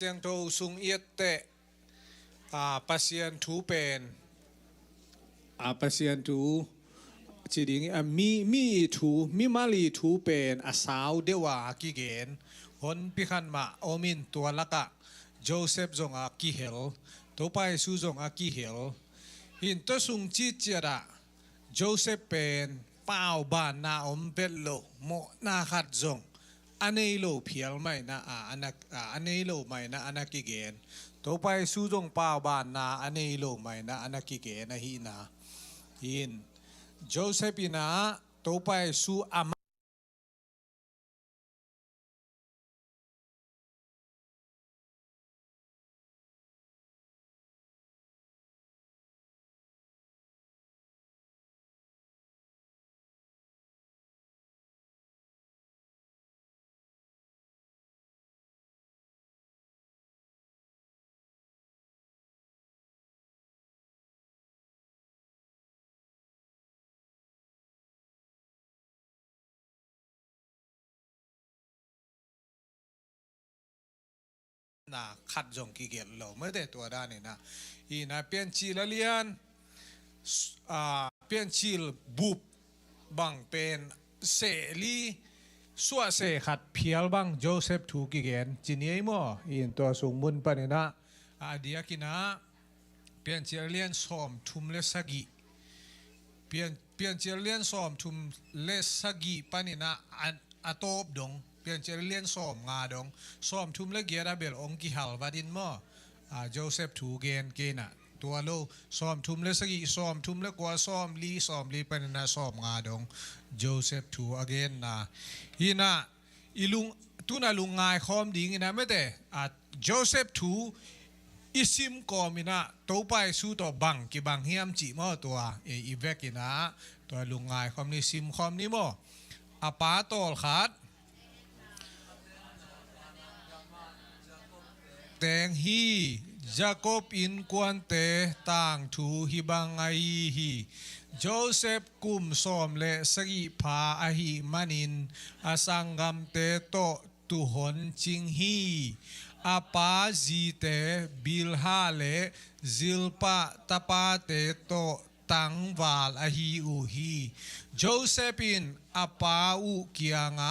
ตียงโตสุงเอียดเตะปัสยันทูเป็นปัสยันทูจีดิงมีทูมีมาลีทูเป็นสาวเดวากิเกนฮอนพิขันมาโอมินตัวละกะโจเซฟจงอากิเฮลตัวไปซูจงอากิเฮลหินตัวสุงจีเจระโจเซฟเป็นเป้าบ้านนาอมเป็ดโลโมนาขัดจงอันนี้โลเพียลไม่นะอันนี้โลไม่นะอันนักกิเกนตัวไปสู้จงเป้าบ้านนาอันนี้โลไม่นะอันนักกิเกนนะฮีนาหินโจเซฟินาตัวไปสู้อามาขัดจงกิเกตเราไม่ได้ตัวด้านนี้นะอีน่าเปลี่ยนชีละเลียนเปลี่ยนชีลบุบบังเป็นเสรีสัวเสขัดเพียลบังโจเซฟถูกกิเกนจีนี้มั้งอีนตัวสูงมุนปนินะเดียกินะเปลี่ยนชีละเลียนสอมทุมเลสกิเปลี่ยนชีละเลียนสอมทุมเลสกิปนินะอัตบดงเปลี่ยนเจริญเลียนซ้อมงาดงซ้อมทุ่มเล็กเกียร์เบลองกิฮัลวาดินมั่วโจเซฟถูเกนน่ะตัวโลซ้อมทุ่มเล็กสกีซ้อมทุ่มเล็กกว่าซ้อมลีเป็นน่ะซ้อมงาดงโจเซฟถูอเกนนะฮีน่ะอีลุงตุน่ะลุงงายคอมดิ้งนะไม่แต่โจเซฟถูอิซิมกอมินะตัวไปสู้ตัวบังกิบังเฮียมจีมั่วตัวอีเวกินะตัวลุงงายคอมนี่ซิมคอมนี่มั่วปาโตลขาดแตงฮีจาโคบอินควันเตต่างทูฮิบังไอฮีโจเซฟกุมสอมเลสกิพาอหิมันินสังกัมเตโตตุหนจิงฮีปาจีเตบิลฮาเลซิลปะตาปาเตโตตังวาลอหิอูฮีโจเซฟินปาอุกิยัง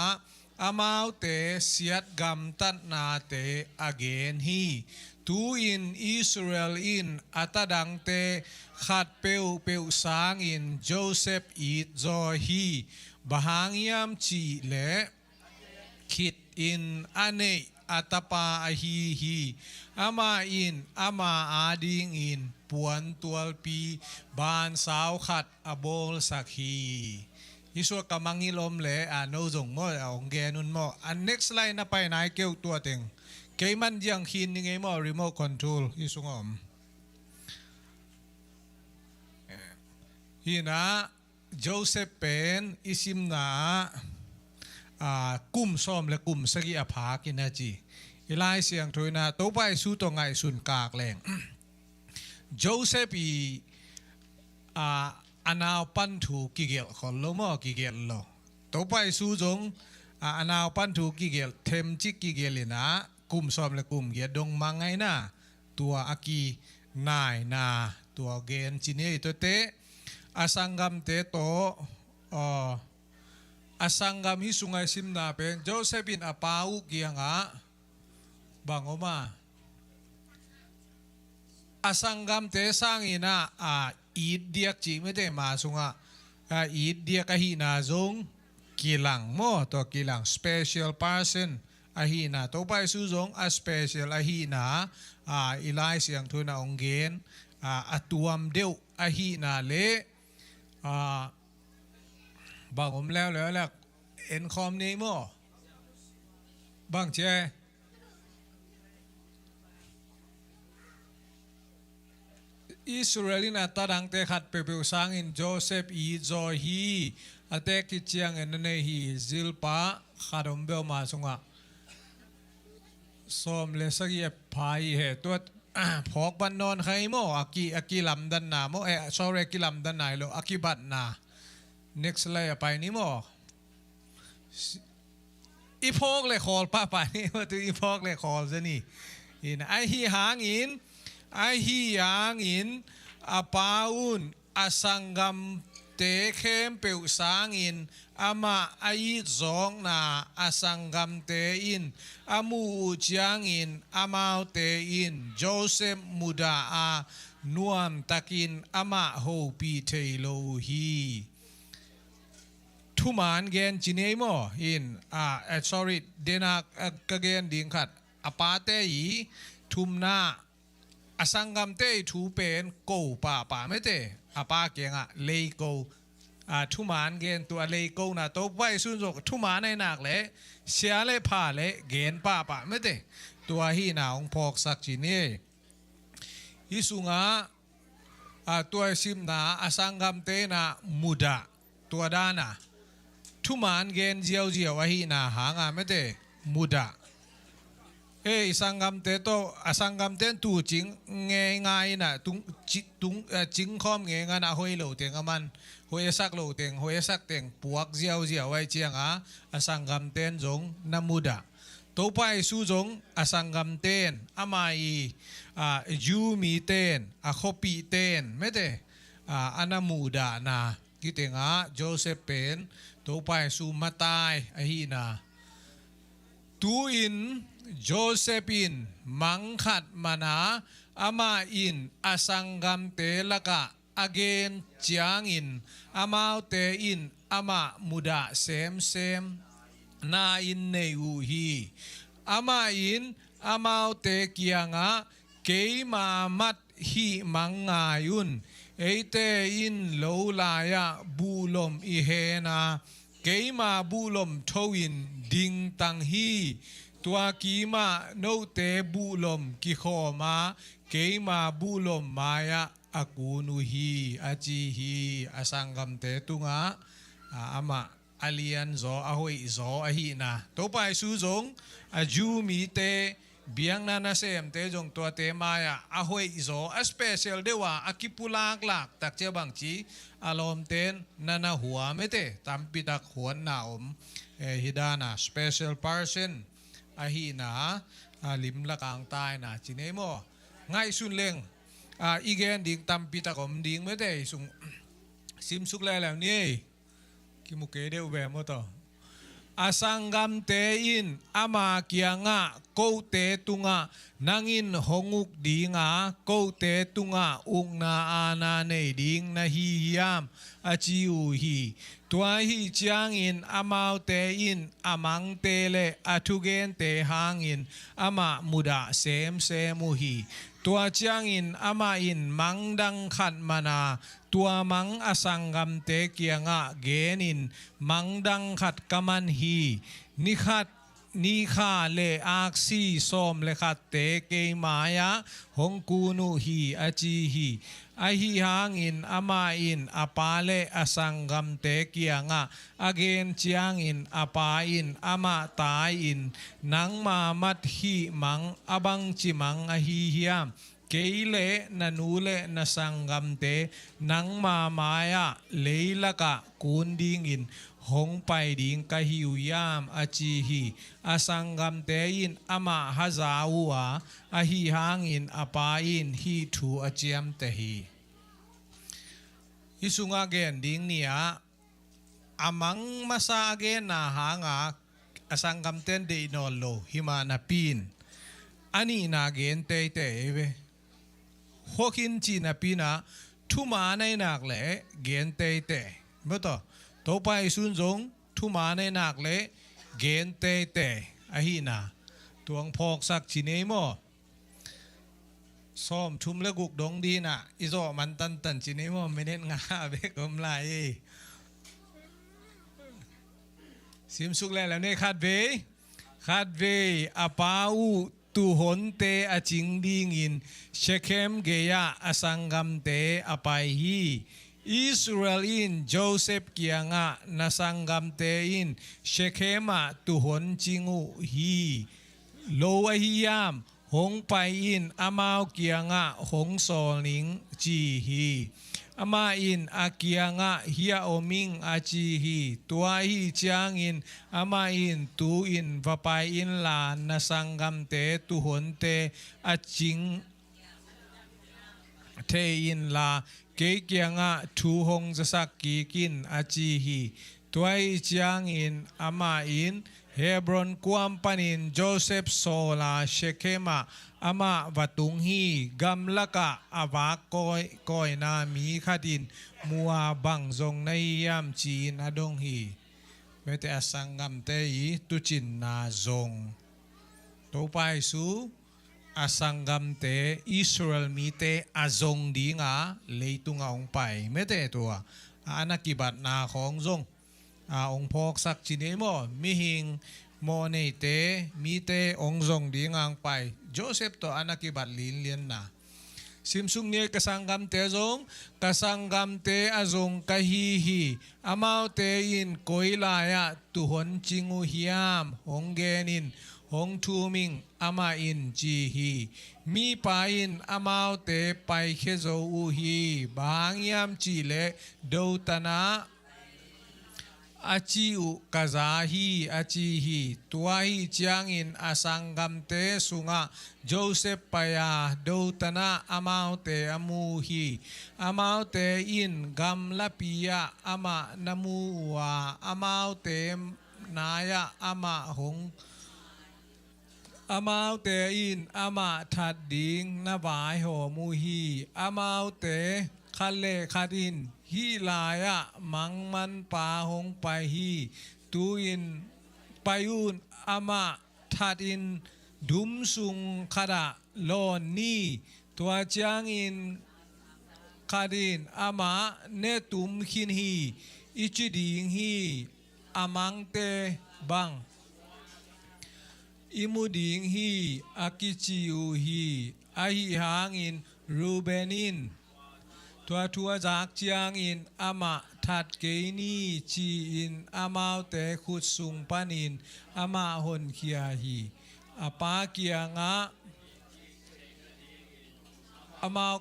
อามาเตเสียดกำตัดนาเตอเกนฮีตูอินอิสราเอลอินอัตดังเตขัดเปียวสางอินโจเซฟอีดจอฮีบหางยามจีเลคิดอินอันเนอัตปาอฮีอามาอินอามาอาดิงอินปวนตัวปีบานสาวขัดอโบลสักฮียิสวกำมังอิลมเล่โนจงมั่วองเกนุนมั่วnext line นะไปไหนเกี่ยวตัวเต็งเกี่ยมันยังหินยังไงมั่ว remote control ยิสวงอมฮีนะโจเซฟเป็นอิซิมนากุมซ้อมและกุมสกีอภากินาจีอีไลเสียงถอยนาตัวไปสู้ตัวไงสุนกากแรงโจเซฟอันเอาปันถูกกิเกลคนล้มกิเกลโลตัวไปสู้จงอันเอาปันถูกกิเกลเทมจิกกิเกลนะกุมซ้อมและกุมเกียดงมังไงนะตัวอากีนายนาตัวเกนจินีตัวเตสังกัมเตโตสังกัมฮิสุงไอซิมนาเป็นโจเซฟินปาอุกิยังบังอมาสังกัมเตสังอินะอีดเดียกจีไม่ได้มาสุงอีดเดียกอหินาจงกิลังโมตัวกิลัง special person อหินาตัวไปสุจงspecial อหินาอีไลเสียงทุนองเกนตัวมเดียวอหินาเลบางผมแล้วเอ็นคอมนี้โมบางเจอิสราเอลินตาดังเตขัดเปเปสังอินโจเซฟอีจอฮีอเตกิเจียงเอ็นเนฮีซิลปาขัดอมเบลมาสงะสมเลสกีพายเหตุพอกบันนอนใครโมอากีลำดันนาโมsorry กีลำดันนาโลอากีบัตนา next เลยไปนี่โมอีพอกเลยคอลป้าไปนี่ว่าตัวอีพอกเลยคอลซะนี่ in ahi hangin ahi yangin apaun asanggam te khem peu sangin ama ai zong na asanggam te in amu chiang in amau te in Joseph muda a nuam takin ama ho pi thelo hiทุมานเกนจีเนมออินsorry เดนักเกนดิงขัดอปาเตยีทุมนาอสังกัมเตทูเป็นโกป่าไม่เตอปาเกงอะเลโกทุมานเกนตัวเลโกนะตัวไว้สุนทรทุมานในหนักเลยเสียเลยผ่าเลยเกนป่าไม่เตตัวฮีนาองพอกสักจีเนยิสุงะตัวซิมนาอสังกัมเตนะมุดาตัวด้านะทุมานเกนเจียวว่าฮีนาหางไม่เตมุดาสังกัมเตโตสังกัมเตนตูจิงง่ายนะตุงจิงคอมง่ายนะหอยโลเตียงมันหอยสักโลเตียงหอยสักเตียงปวกเจียวไว้เจียงสังกัมเตนจงนามุดาตัวไปสู้จงสังกัมเตนอามายูมีเตนคอปีเตนไม่เตอานามุดานะกิเตงโจเซฟเป็นตัวไปสู้มาตายฮีนาตูอินโจเซฟินมังคัดมานาอามาอินอสังกัมเตละกะอเกนจางอินอามาเตอินอามามุดาเซมนาอินเนอูฮีอามาอินอามาเตกียงะเกยมามัดฮีมังงายุนเอเตอินโลลายะบูลมอิเฮนาเกยมาบูลมทวินดิงตังฮีตัวกีมาโนเตบุลมกิโคมาเกมาบุลมมายะอากูนุฮีอาจีฮีอาสังกัมเตตุงะอามาอาเลียนโซอาหอยโซอาฮีนาตัวไปสู้จงอาจูมีเตเบียงนานาเซมเตจงตัวเตมายะอาหอยโซอาสเปเชียลเดว่าอากิปุลากลักตักเจ้าบังจีอารมณ์เตนนานาหัวไม่เตตามปิดักหัวหนาวฮิดานาสเปเชียลพาร์ซันฮีนาลิมละกางตายนะจีเนโมง่ายสุดเล่งอีเกนดิ่งตามปีตะกอมดิ่งไม่ได้สุงซิมสุกแล้วนี่กิมุกเกเดวแบบมต่ออาสังกัมเตอินอามาเกียงะโกเตตุงะนังอินหงุกดิ่งโกเตตุงะอุงนาอานาเนดิ่งนาฮียามอาจิวฮีตัวฮีจางอินอามาเตอินอามังเตเลอาทุเกนเตหางอินอามามุดาเซมุฮีตัวจางอินอามาอินมังดังขัดมานาตัวมังอสังกัมเตเกียงะเกนินมังดังขัดกามันฮีนิขัดนิขาเลอักซีสมเลขัดเตเกมายะหงกูนุฮีอาจีฮีอาฮีหางอินอามาอินอาปาเลอสังกัมเตเกียงะอาเกนจางอินอาปาอินอามาตายอินนังมามัดฮีมังอบังจิมังอาฮีฮิยามเกเลนันูเลนสังกัมเตนังมามายะเลละกะกูนดิงอินหงไปดิงกะฮิวยามอาจีฮีอาสังกัมเตอินอามาฮะซาอูอาฮีหางอินอาปาอินฮีทูอาเจียมเตฮียิสุงาเกนดิงเนียอามังมาซาเกนนาหางอาสังกัมเตนเดนอลโลฮิมานาปีนอันนี้นาเกนเตเวฮอกินจีนาปีนาทุมาในนักเล่เกนเตไม่ต่อตัวไปสุนจงทุมาในนักเล่เกนเตอาฮีนาตัวงพอกสักจีเนโมซ้อมชุมเล็กุกดงดีนะอิโซมันตันจีเนโมไม่เน้นงาเบกอมไลซิมสุกแล้วเนี่ยคาดเวอาปาอูตูหนเตอจิงดิงอินเชเคมเกียอสังกัมเตอไปฮีอิสราเอลโจเซฟเกียงะนาสังกัมเตอินเชเคมาตูหนจิงูฮีโลวะฮิยามหงไปอินอามาวเกียงะหงโซนิงจีฮี อามาอินอาเกียงะเฮียโอมิงอาจีฮีตัวฮีจางอินอามาอินตูอินวปายอินลานนาสังกัมเตตุหนเตอาจิงเทอินลาเกเกียงะทูหงจะสักกีกินอาจีฮีตัวฮีจางอินอามาอินเฮบรอนกวมปนินโจเซฟโซลาเชเคมาอามาวัตุงฮีกัมละกะอาวากกอยนามีขัดินมัวบังจงในยามจีนอดงฮีเมเตอสังกัมเตยตุจินนาจงตัวไปสู่อาสังกัมเตอิสราเอลมีเตอาจงดีงาเลยตุงาองไปเมเตตัวอานักกิบัตนาของจงองพอกสักจินเอโมมิหิงโมเนเตมีเตองจงดีงางไปโจเซฟตัวอานักกิบัตลินเลียนนาซิมซุงเนี่ยกสังกัมเตจงกสังกัมเตอาจงกะฮีอามาวเตอินโกยลายะตุหนจิงูฮิยามหงเกนินหงทูมิงอามาอินจีฮีมีปาอินอามาวเตไปเคโซอูฮีบางยามจีเลดูตนาอาจิอุกาซาฮีอาจิฮีตัวฮีจางอินอาสังกัมเตสุงะโจเซฟปายาดูตนาอามาวเตอามูฮีอามาวเตอินกัมลาปิยาอามานามูวาอามาวเตนายะอามาหงอามาวเตอินอามาทัดดิงนาบายโหมูฮีอามาวเตคัลเลคัดินฮีลายะมังมันปาหงไปฮีตูอินไปอุนอามาทัดอินดุมสุงขดาโลนนีตัวจางอินคาดินอามาเนตุมขินฮีอิจิดิงฮีอามังเตบังอิมุดิงฮีอากิจิอูฮีอาฮิหางอินรูเบนินทัวจากจางอินอามาทัดเกนีจีอินอามาวเตขุดสุงปานินอามาหนเคียฮีอาปาเกียงะอามาว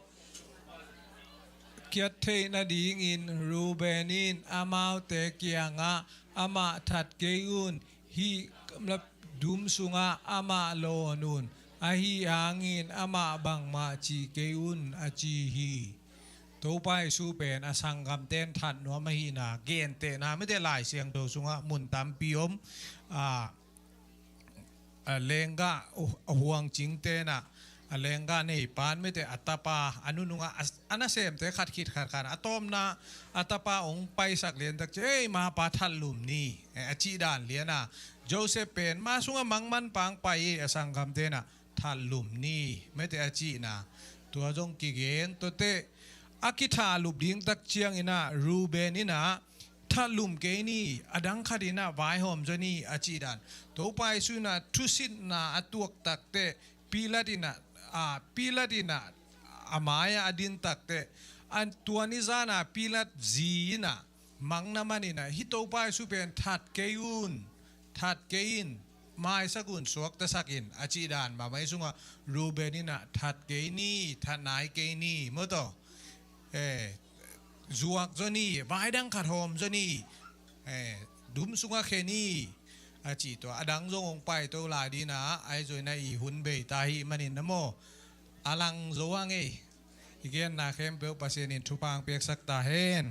เกียเทนดิงอินรูเบนินอามาวเตเกียงะอามาทัดเกยุนฮีดุมสุงะอามาโลนุนอาฮีหางอินอามาบังมาจีเกยุนอาจีฮีตัวไปสู้เป็นอสังกัมเต้นทันนัวมหินาเกณฑ์เตนะไม่ได้หลายเสียงโดสุงะมุนตามปิยมเลงกะห่วงจิงเตนะเลงกะในปานไม่ได้อัตปาอนุนุงะอันนั้นเสมแต่ขัดขิดขัดขันอะตอมนะอัตปาองไปสักเลียนตักเจ้มาปาทัลลุมนี่อจีดานเลียนะโจเซฟเป็นมาสุงะมังมันปังไปอสังกัมเตนะทัลลุมนี่ไม่ได้อจีนะตัวจงกิเกนตัวเตอากิทาลุบดิ้งตักเชียงอินะรูเบนินะถ้าลุมเกนี่อดังคดีนะไว้หอมจนี่อาจีดันตัวไปสุนะทุสินนะอตัวตักเตปีละดินะอามายอดินตักเตอันตัวนิจานะปีละจีนะมังนามันนี่นะฮิตตัวไปสุเป็นทัดเกยุนทัดเกยินมาสักุนสวกตะสักินอาจีดันมาไม่สุงะรูเบนินะทัดเกนี่ทัดนายเกนี่มดต่อจวกจนี่วายดังขัดหอมจนี่ดุมสุงะเคนี่อาจีตัวอดังจงองไปตัวลายดีนะไอจอยในหุ่นเบยตาหิมันินนโมอลังจวงเออีกนาเข้มเปลวปัสนินทุปังเปียกสักตาเฮน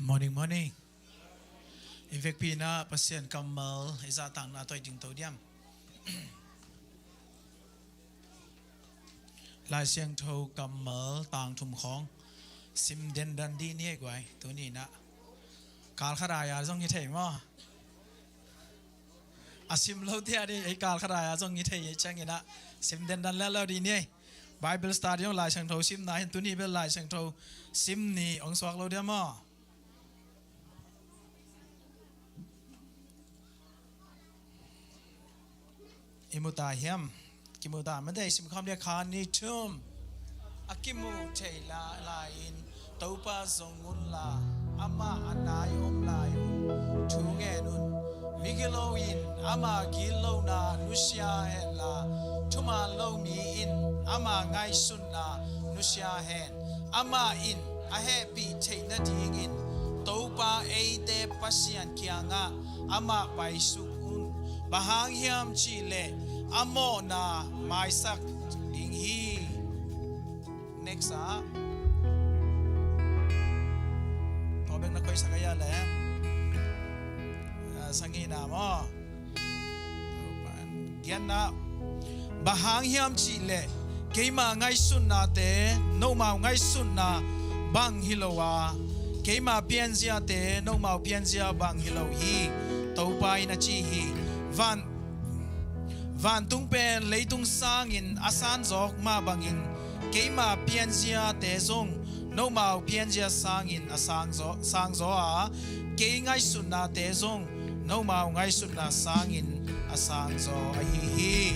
Morning. In fact, pina pasien kamal izatang na toy ding to diam. Lai siang tho kamal tang thum khong sim den dan di ni gwai to ni na. Kal khadaya jong ni thei mo. Asim lo tia di ai kal khadaya jong ni thei chang ina sim den dan la lo di ni. Bible study yong lai siang tho sim na hin tu ni be lai siang tho sim ni ong swak lo diam mo. Imuta hiam kimuta ไม่ได้สิมคำเรียกคานิชุม akimu thei la in topa zongun la ama anai om lai thu nge nun migilo in ama gilo na nusia hen la thuma lo mi in ama ngai sun na nusia hen ama in a happy thei na ding in topa eite pasian kianga ama bai su un bahang hiam chi le amo na mai sak ding hi next tobeng na koy sakaya le sangi na mo gian na bahang hiam chi le keima ngai sun na te no mau ngai sun na bang hilowa keima pian zia te no mau pian zia bang hilo hi to pai na chi hi van tung pen leitung sang in asan jok ma bangin keima pian zia te zong no mau pian zia sang in sang zo a ke ngai sun na te zong no mau ngai sun na sang in asang zo a hi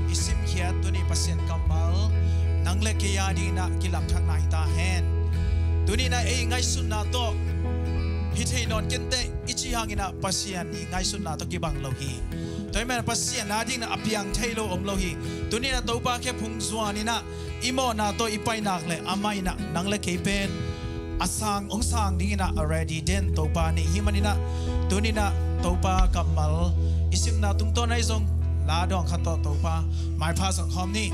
isim khiat tu ni pasien kamal nang le ke ya di na kilam thang na ta hen tu ni na e ngai sun na to hi thei non kente ichi hangina pasien ni ngai sun na to ki bang lo hi toy man pasien na ding na apiang thei lo om lo hi tu ni na to pa khe phung zuani na imo na to ipai nak le amai na nang le ke pen asang ong sang ding na already den to pa ni hi manina tu ni na to pa kamal isim na tung to nai zong la dong khat to pa mai pha sang khom ni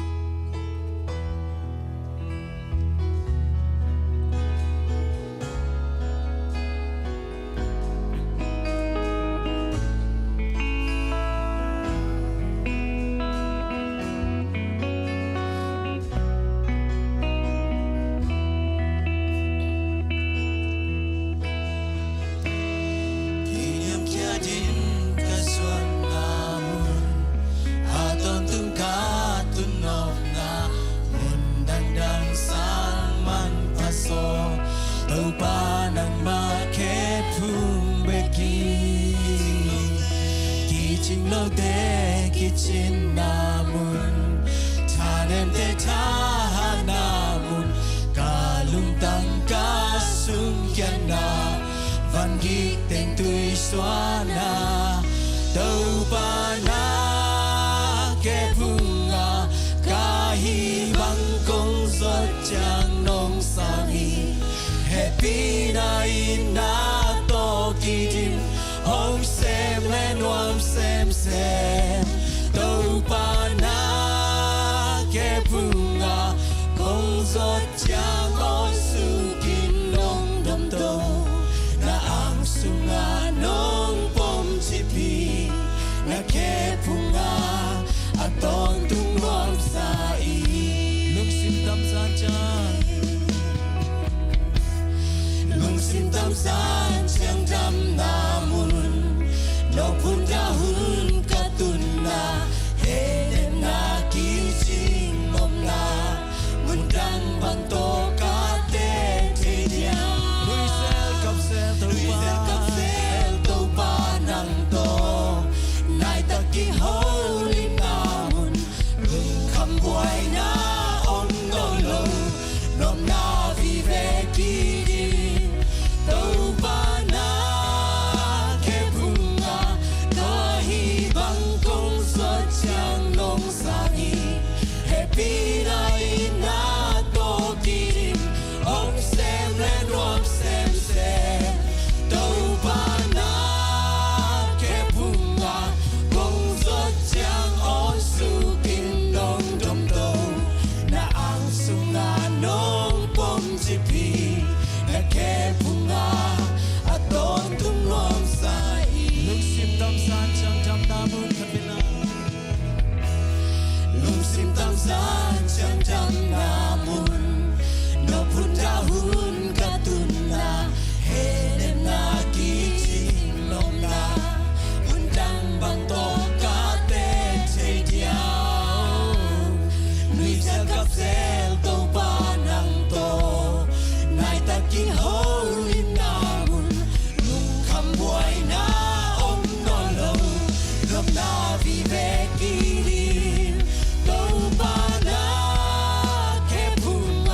Cincin namun tanem te tahan namun kalung tangka sung kiana van gik teng tui suana tau pana ke bunga kahi bangkong zot chang nong sangi happy na ina to kidim home sem len wam sem tau pana ke bunga kong zot chang on su kin nong dom to na ang sunga nong pom chipi na ke bunga atong tung wam sai lung sim tam san chang lung sim tam san chang dam namun no pun dahun katun na henen na kijing mom na mundang banto kate tedia luisel kapsel to pa nang to nai taking holy namun lung kham boy na on ngolo nom na vive ki to pa na San chang chang namun no pun dahun katun na henen na kijing long na undang bang to kate chei diao nui sel kap sel to pa nang to nai taking holy namun lung kham boy na om no lo lom na vi ve ki pana ke phung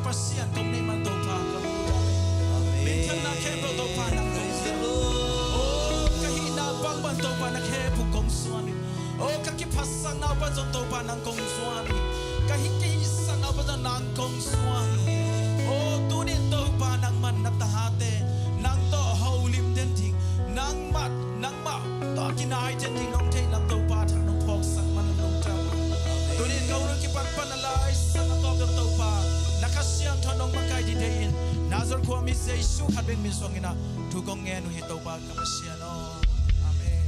ปัสเซียนกงในมันโตพากำมินทันนาแค่โตพานักกงเสียโอ้กะหินาบังบันโตพานักแค่ผู้กงสวนโอ้กะกิพัสสังนาบันโตพานักกงสวนกะหิกิสังนาบันนังกงสวนโอ้ตูนี่โตพานักมันนัตตาฮาเตนังโตเฮาลิมเดนทิงนังมัดนังมาต่อกินายเจนทิงน้องเทนังโตพาทางน้องพอกสังมันน้องเจ้าตัวนี้เขาเรื่องกิปันปันอะไรสังตอบกับโตพานักเสียงทอนน้องมังไกดีเดินนาซอร์ความมิเซชูขัดเป็นมิสวงินะทุกองเงินหุโตพากับเสียนอาเมน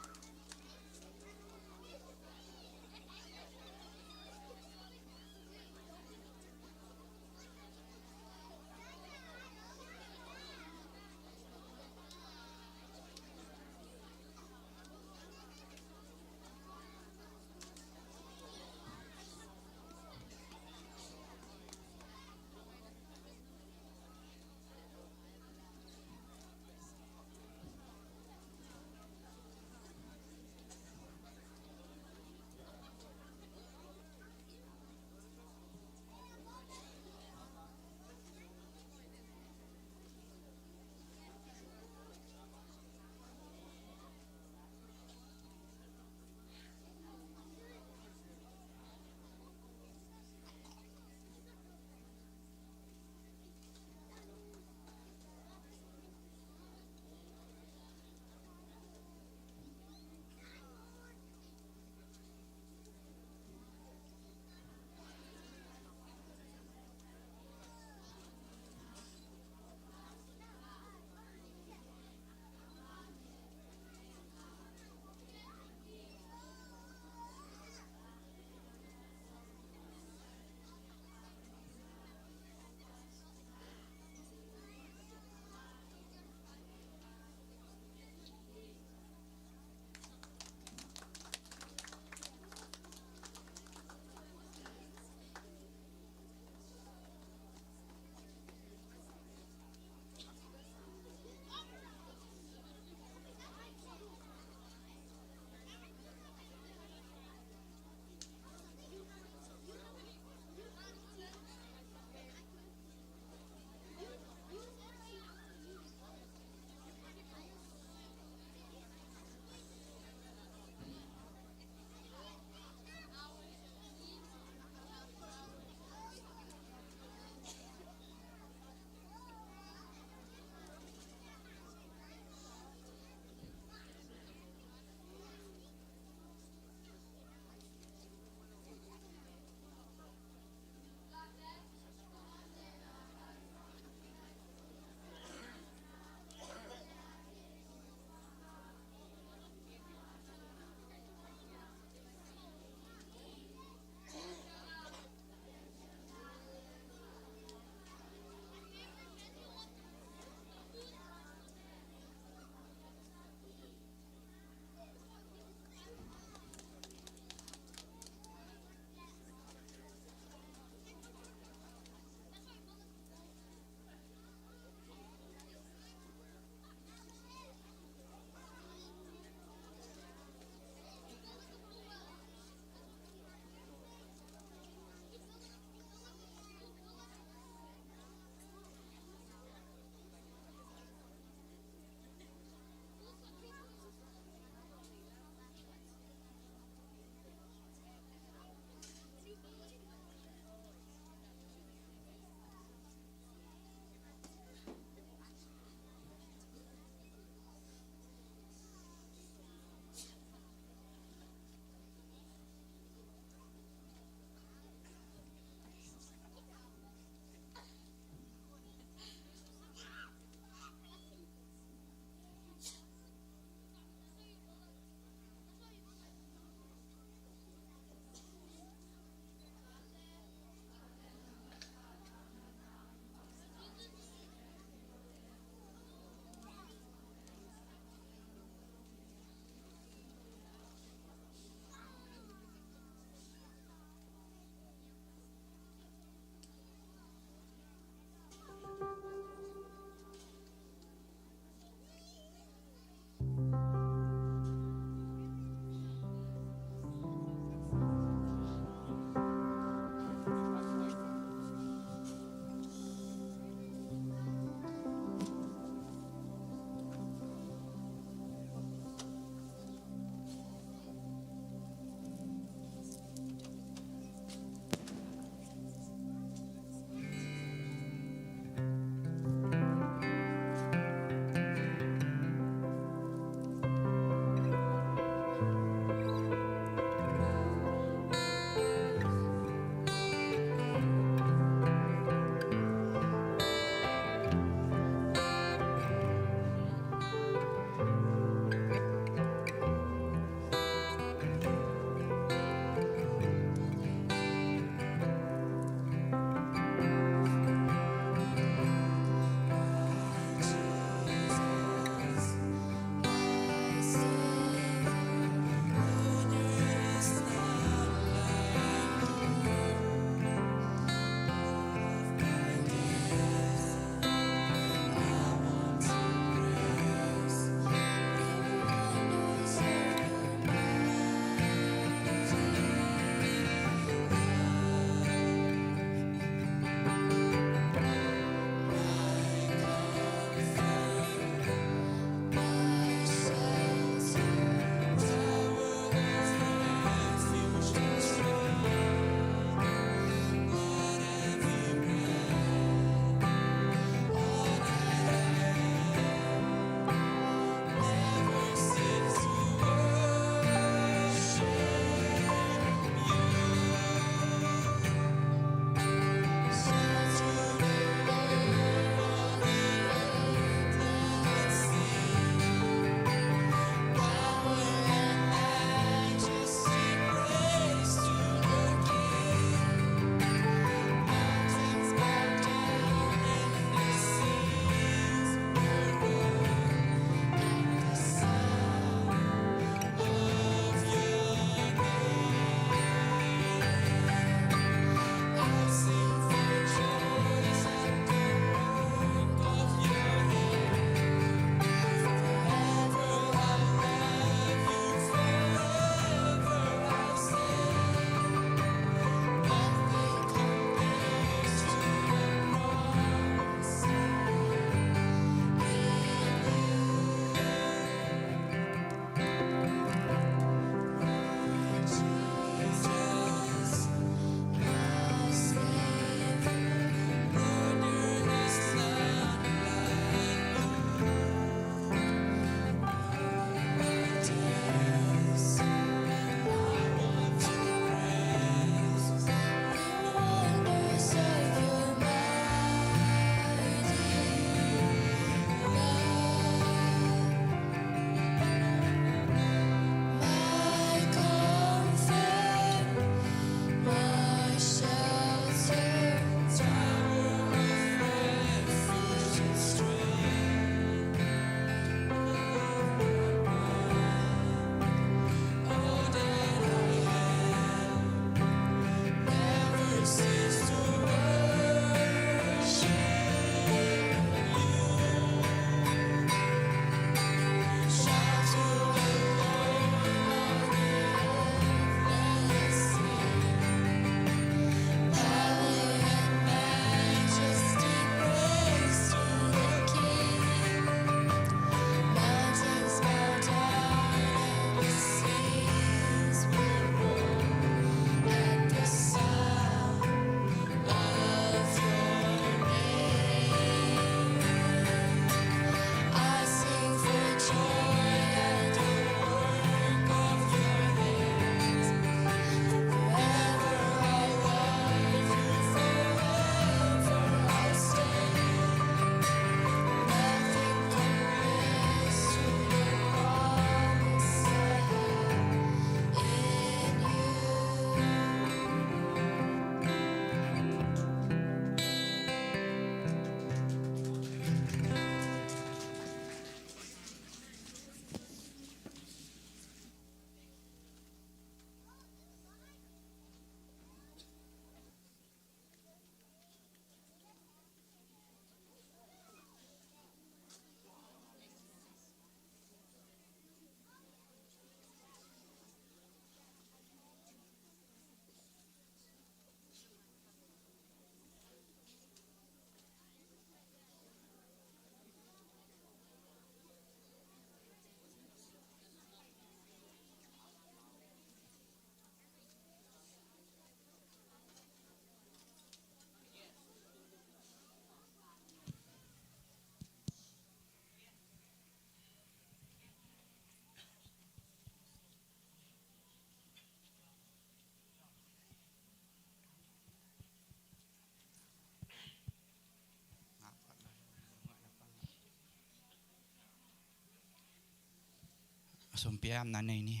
สมเปียมนั้นในนี้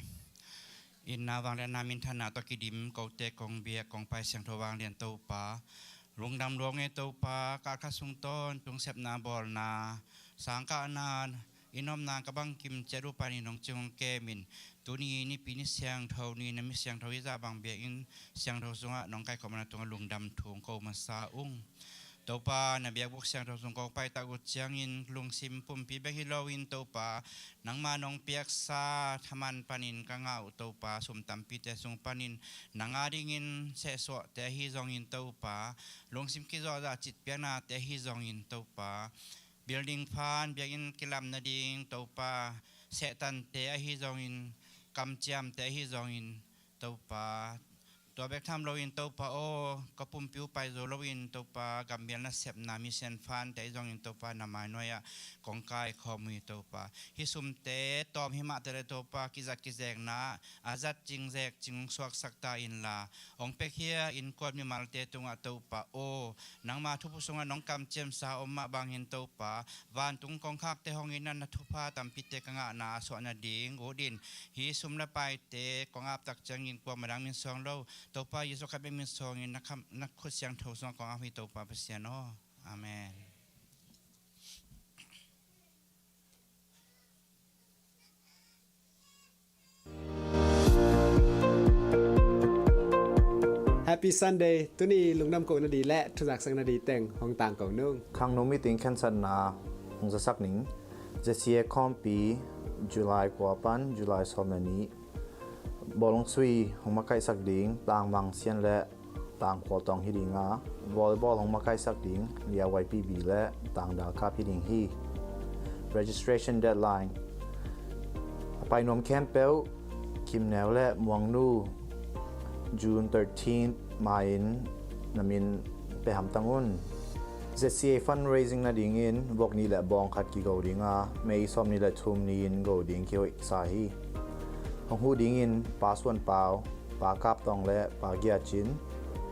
อินนาวางและนามินธนาตอกิดิมกอเตกองเบียกองไปเสียงทวางเรียนเตาปาลงดำลงเอเตาปากาคาสุงต้นตุงเสพนาบอลนาสังกานานอินอมนางกบังกิมเจรุปานินองจงเกมินตัวนี้นี่ปีนี้เสียงเท่านี้นะมีเสียงเท่าวิจาบางเบียอินเสียงเท่าสงะน้องไก่ขมาตรงลงดำทวงโกมาซาอุงตัวปานะเบียบุกเสียงเท่าสงกไปตะกุดเสียงอินลุงซิมปุ่มปีเบฮิโลวินตัวปานังมาน้องเปียกซาทมันปานินกังเอาตัวปาสมตัมปีแต่สงปานินนังอาดิงินเสสวะแต่ฮิจงอินตัวปาลุงซิมกิจวัตรจิตเปียนาแต่ฮิจงอินตัวปาbuilding fan biagin kilam na ding topa setan te hi zongin kamchiam te hi zongin topa to bek tham loin topa o kapum piu pai zo loin topa gambian na sep na mi sen fan te zongin topa na mai noya kongkai khomui topa hi sum te tom hi ma te topa kizak kizek na azat jingjek jing swak sakta in la ong pek hia in kwat mi malte tunga topa o nang ma thupu sunga nong kamchiam sa omma bangin topa van tung kong khak te hongin na thupa tampi te kanga na so na ding odin hi sum na pai te kong ap tak changin kwa madang min song lo topa yesu khabe min songin na khut siang tho song kong ap hi topa pasiano amen Happy Sunday ตุนีลุงน้ำโกนดีและทุจักสังนดีแต่งห้องต่างเก่านุ่งครั้งโน้มิติงแคนซันนาหงจะสักหนิงจะเสียคอมปีจุลายกว่าปันจุลายสองนี้บอลงซุยหงมาไกสักดิ่งต่างบางเซียนและต่างขวดตองฮิดิงาวอลเลย์บอลหงมาไกสักดิ่งเลียไวพีบีและต่างดาวคาฮิดิงฮี registration deadline ไปนวมแคมเปลคิมแนวและมวงนูJune 13th มาอินนามินไปหำตังอุน ZCA fundraising นาดิ่งอินวกนี้แหละบองขัดกี่กอดิ่งไม่ซ้อมนี่แหละทุ่มนี้อินกอดิ่งเกี่ยวอีกสาฮีของหูดิ่งอินปลาส่วนเปล่าปลากาบตองและปลาเกียจิน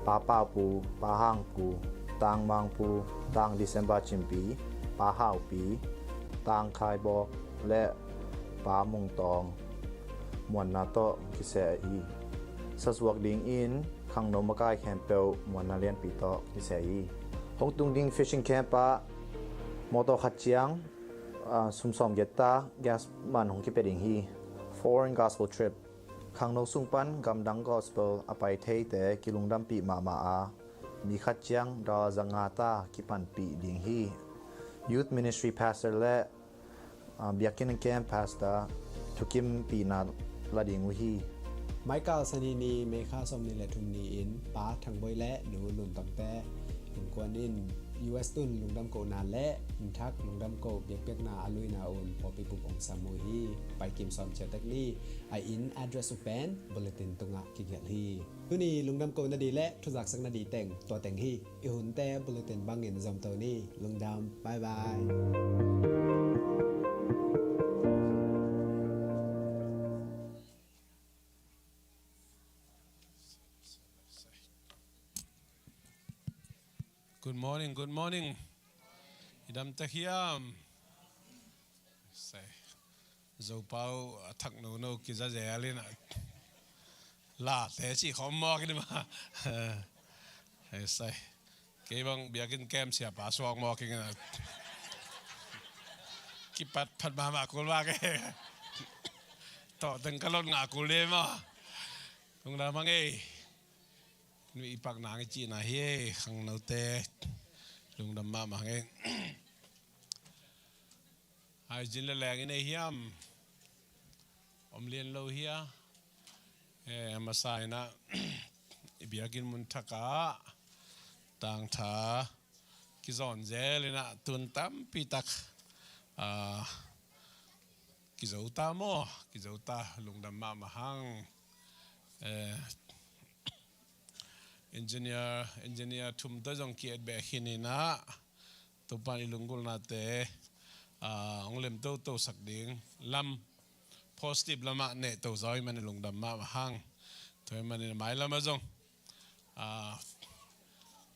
ปลาป้าปูปลาห้างปูต่างบางปูต่างดิเซมบาจิมปีปลาห้าวปีต่างคายบอกและปลามงตองมวนนาโตกิเซอีสัสวกดิ่งอินขังนมกายแคมเปลมวนนาเลียนปีโตกิเซอีหงตุงดิ่งฟิชชิงแคมปะมอโตขัดเจียงสุมสอมเกตตาแกสมันหงกิเปดิ่งฮี Foreign Gospel Trip ขังนสุงปันกำดัง Gospel อภัยเทยแต่กิลุงดัมปีมามีขัดเจียงดอจังอาตากิปันปีดิ่งฮี Youth Ministry Pastor และเบียกินแคม Pastor ทุกิมปีนาละดิ่งวิฮีไม้เก่าสนีนีเมฆาสมนิเลทุมนีอินป้าทั้งบอยและหนูหลุนตั้งแต่ถึงกวนอิน US ตุนลุงดำโกนาและอินทักลุงดำโกเบียกเปียกนาอลุยนาโอนพอปีปุบองซามูฮีไปกิมซอมเชตักลีไออิน address อุปนบุลเลตินตุงะกิเกียฮีตุนีลุงดำโกนาดีและทุจักสังนาดีแต่งตัวแต่งฮีอิหุนแต่บุลเลตินบางเงินจำตัวนี้ลุงดำบายบาย Good morning, good morning. Idam tahiam. Say, zopao thak no kiza zayalina. La, te chi khom mo kini ma. Say, kay bang biyakin kem siya pa swak mo kini na. Kipat pat mama kulwa ke. To tengkalon nga kulé mo. Kung namangมีปักนางจีน่ะเฮ้ขังนาวเตลุงดำมาเองไอ้จินละแรงในเฮียมอมเลียนโลเฮียมาใส่นะเบียกินมุนทักกะต่างท่ากิจอนเจเลยนะตุนตั้มปีตักกิจอุตาโมกิจอุตาลุงดำมาหังengineer tum ta jong ki be khinina to pani lungul na te onglem to sak ding lam positive lama ne to zoi man lungdam ma hang to man mai lama jong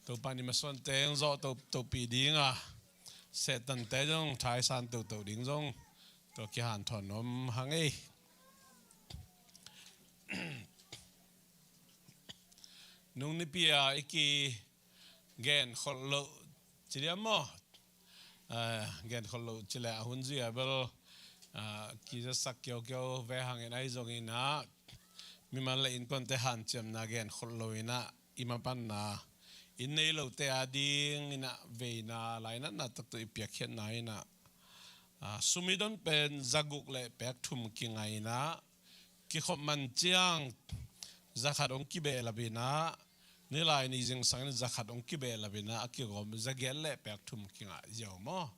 to pani ma son te zo to pi ding se tan te jong thai san to ding jong to ki han thon nom hang nung ni pia iki gen kholo chilia mo gen kholo chila hunzi abel ki za sakyo kyo ve hangin ai zong ina mi man la in kon te han chem na gen kholo ina imapan na in nei lo te ading ina ve na laina na tak to ipia khen na ina sumidon pen zaguk le pek thum ki ngai na ki khop man chiang zakhat ong ki be labina ni lai ni jing sang ni zakhat ong ki be labina aki gom zagel le pek thum ki nga yaw mo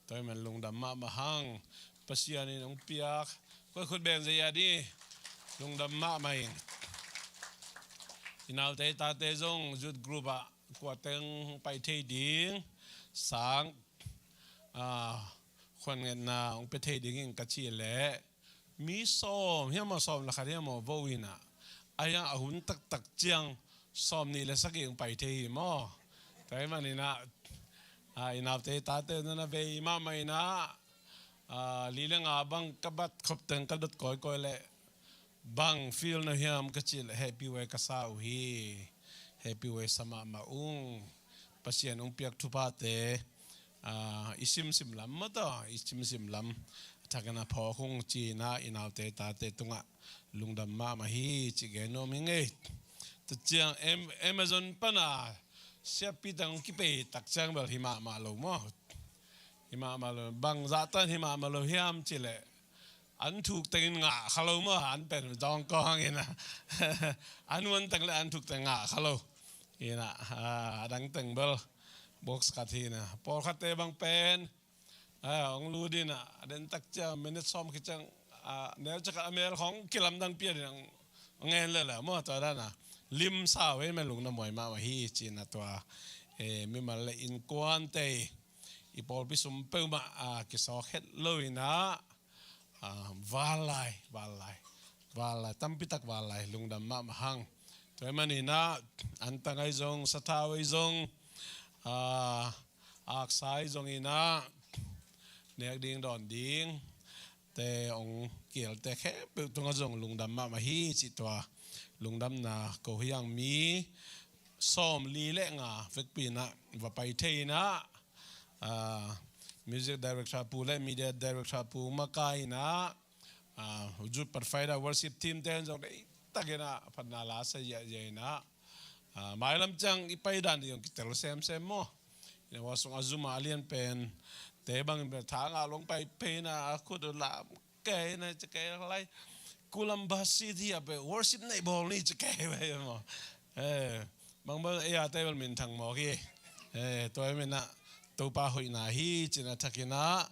toy man lungdam ma hang pasiani ong piak ko khut ben ze ya di lungdam ma mai inal te ta te zong jut group a kwa teng pai the ding sangคนเงินนาองไปเทดิ่งกระชีเละมีซ้อมเฮียมาซ้อมราคาเฮียมาโววินะไอ้ยังหุ่นตักเจียงซ้อมนี่เลยสักอย่างไปเที่ยวมั้งแต่มันนี่นะอินาเตตาเตนั่นนะเวมาไม่นะลีเลงอาบังกบัดขบเต็งกระดดก้อยเละบังฟิลนะเฮียมกระชีเฮปปี้เวกษาอุฮีเฮปปี้เวสมามาอุงปัศยานองเปียกทุบาเตisim lam ma to isim lam thakana pho khung chi na inaute ta te tunga lungdam ma hi chi ge no mi nge to chiang amazon pana sia pi dang ki pe tak chang bal hima ma lo mo hima ma lo bang za tan hima ma lo hiam chi le an thuk teng nga khalo mo an pen dong ko hangena an won tang le an thuk teng nga khalo ina dang teng bal box katina por khate bang pen ong lu din den tak cha minute som ki chang ne cha amel khong kilam dang pia dang ngen le la mo ta da na lim sa we me lung na moi ma hi chi na to mi mal le in kwan te I por bi sum pe ma ki so het loina valai tampi tak valai lung dam ma hang to mani na antangai zong satawai zong aksai zong ina nek ding don ding te ong kiel te khe pe tung zong lungdam ma hi chi twa lungdam na ko hyang mi som li le nga vek pi na va pai the na music director pu le media director pu ma kai na ju par faida worship team ten zong dei takena phanna la sa ye na mai lam chang ipai dan yong kitel sem mo ne wasong azuma alien pen te bang be tha nga long pai pe na khud la ke na che ke lai Columbus city a be worship nei bol ni che ke be mo bang ba ya te bal min thang mo ki toy me na to pa hoi na hi china thakina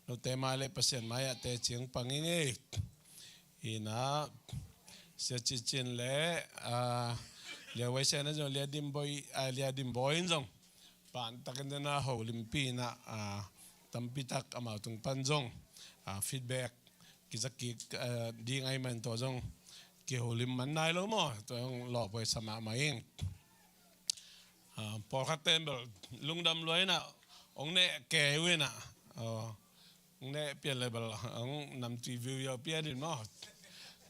no te mai le pasien mai te chiang panginge ina se Cincin le lia wai se na jo lia dim boy zong pan takan na ho limpi na tampi tak ama tung panjong feedback kizaki ding ai man to zong ki ho lim man nai lo mo to lo poi sama maing por khaten bel lungdam loi na ong ne ke we na ong ne pian le bel ong nam ti view yo pia din mo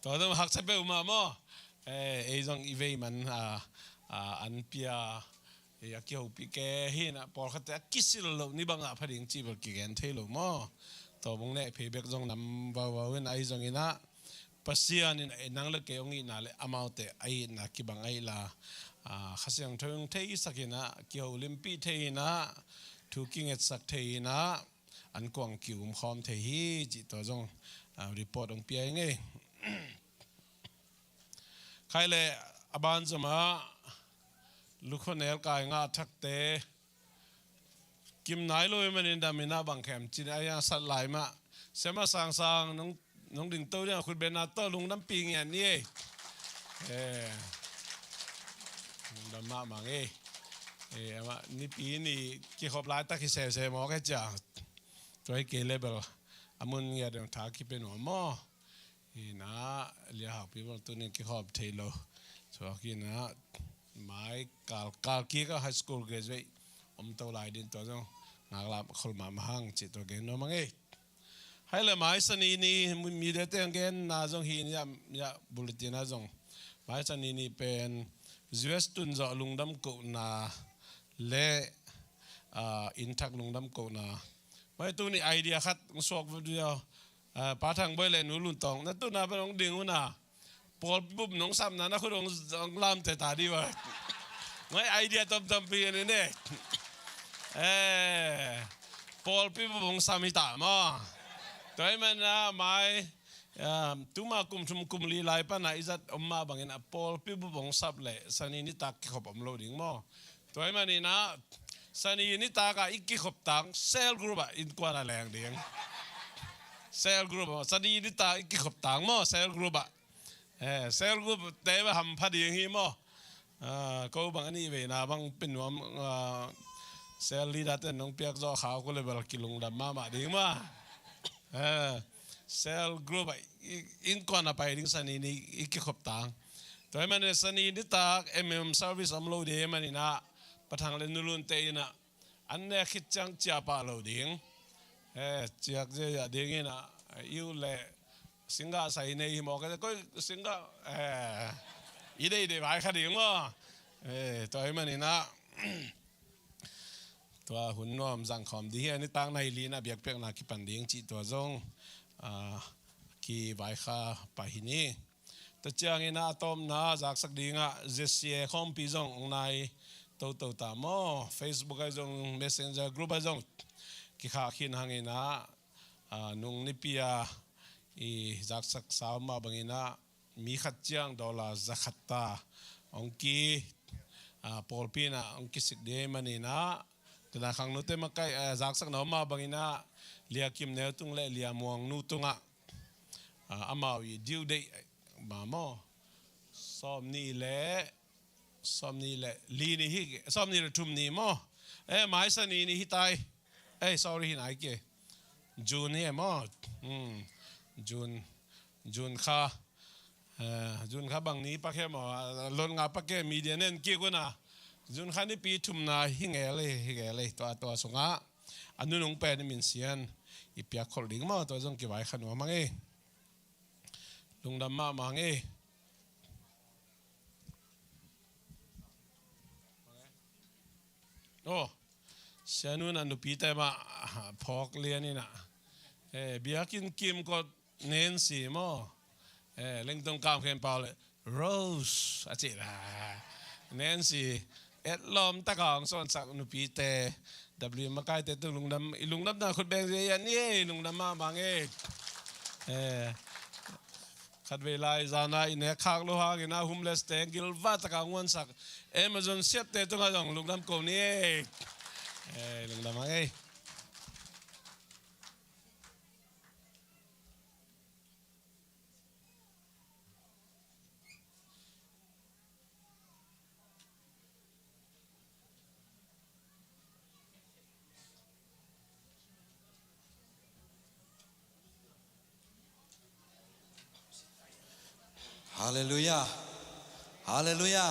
to dom hak sa pe ma mo zong ive man an pia ya ki ho pi ke hi na por khate kisil lo ni banga phading chi bal ki gen thelo mo to bong ne phe bek zong nam wa wen ai zong ina pasian in nang le ke ong ina le amaute ai na ki bang ai la khasiang thong thei sakina ki ho limpi thei na thu king et sak thei na an kwang kium khom thei hi chi to zong report ong pi ai nge khai le aban zama lukhonel kai nga thakte kim nai loi manin damina bang khem chin aya sat lai ma sema sang nong ding to ya khut bena to lung nam pi nge ni dam ma nge ama ni pi ni ki khop lai ta ki se mo ka cha toy ke level amun ya dong tha ki pe no mo ina lia ha pi bol tu ni ki khop thelo so ki na mai kal ki ka high school graduate to lai din to jong ngak la khol ma hang chi to ge no mangi ให้เลยหมายสนีนี้มีเดตเตงเกนนาจงหินยาบุลตินาจงหมายสนีนี้เป็นUS ตุนจะลุงดำกุนาเละอินทักลุงดำกุนาไม่ตัวนี้ไอเดียคัดสวกวิดีโอป้าทางใบเล่นูลุนตองนั่นตัวน่าเป็นองดึงวนะปอลปุ๊บน้องซ้ำนะคุณองลามเตตาดีวะไม่ไอเดียตำปีนี่เนี่ยปอลปุ๊บองซ้ำมิตามาตัวมันนะไม่ตัวมาคุมลีไลปะนะอิจัดมาบางอย่างปอลปุ๊บองซับเลยสันนี่ตักขบอมโลดิ้งมาตัวมันนี่นะสันนี่ตักอีกขบตังเซลกรุ๊ปอินกว่าอะไรอย่างเดียงเซลกรุ๊ปสันนี่ตักอีกขบตังมาเซลกรุ๊ปเซลกรุ๊ปเตะว่าทำพัดอย่างนี้มาก็บางอันนี้เวนะบางเป็นว่าเซลลีดัตน้องเปียกจ่อขาวก็เลยบอกกิลงดำมาดิ้งมาเซลกรุ๊ปอินกว่าไปดิ้งสันนี่อีกขบตังตัวมันเนี่ยสันนี่ตักservice อัมโหลดเดมันนี่นะประทังเล่นนู่นเตยนะอันนี้คิดจังจ้าป่าเราดิ้งจากเจ้าดิ้งนะอยู่เลยสิงห์ใส่ในหมอกก็สิงห์อีเดียไปขัดดิ้งมั้งตัวมันนี่นะตัวหุ่นน้อมจังคอมดีอันนี้ตั้งในลีนะเบียกเปียกนะคิดปันดิ้งจีตัวจงกี่ใบข้าไปที่นี่แต่เจ้าเงินนะต้มนะจากสักดิ้งอ่ะZCC คอมพิจงในตัวตามอ Facebook ไอ้จง Messenger Group ไอ้จงกิขาขินหางเงินนะนุ่งนิพิยาอีจากสักสาวมาบางเงินนะมีขัดจังดอลลาร์จักขัดตาองกีPaupi na ang kisik di manina tinakang nute makai zaksak na ma bangina liya kim ne tung le liya muang nutunga amawi diu de mamo somni le li ni hi somni le tum ni mo mai sa ni hi tai sorry hi nai ke June hi mo June kha bang ni pa khe mo lon nga pa ke media nen ki ko na June kha ni pi thum na hi nge le to songa anu nong pe ni min sian i pia khol ding mo to jong ki bai khan wa mangi lung dam ma mangi sianu na nu pi te ma phok le ni na bia kin kim ko nen si moเล่นตรงกลางเพลงเปล่าเลย Rose อาจิระแนนซี่ลมตะกองส่วนสักนุปีเตW มาใกล้เตตุลุงดำน่ะคนแบงเรียนนี่ลุงดำมาบางขัดเวลาจานาอินเนคากโลหะกินอาหุมเลสเตงกิลวัตตะกองวันสักAmazon เสียบเตตุงกระจงลุงดำโกนี่ลุงดำมาฮาเลลูยาฮาเลลูยา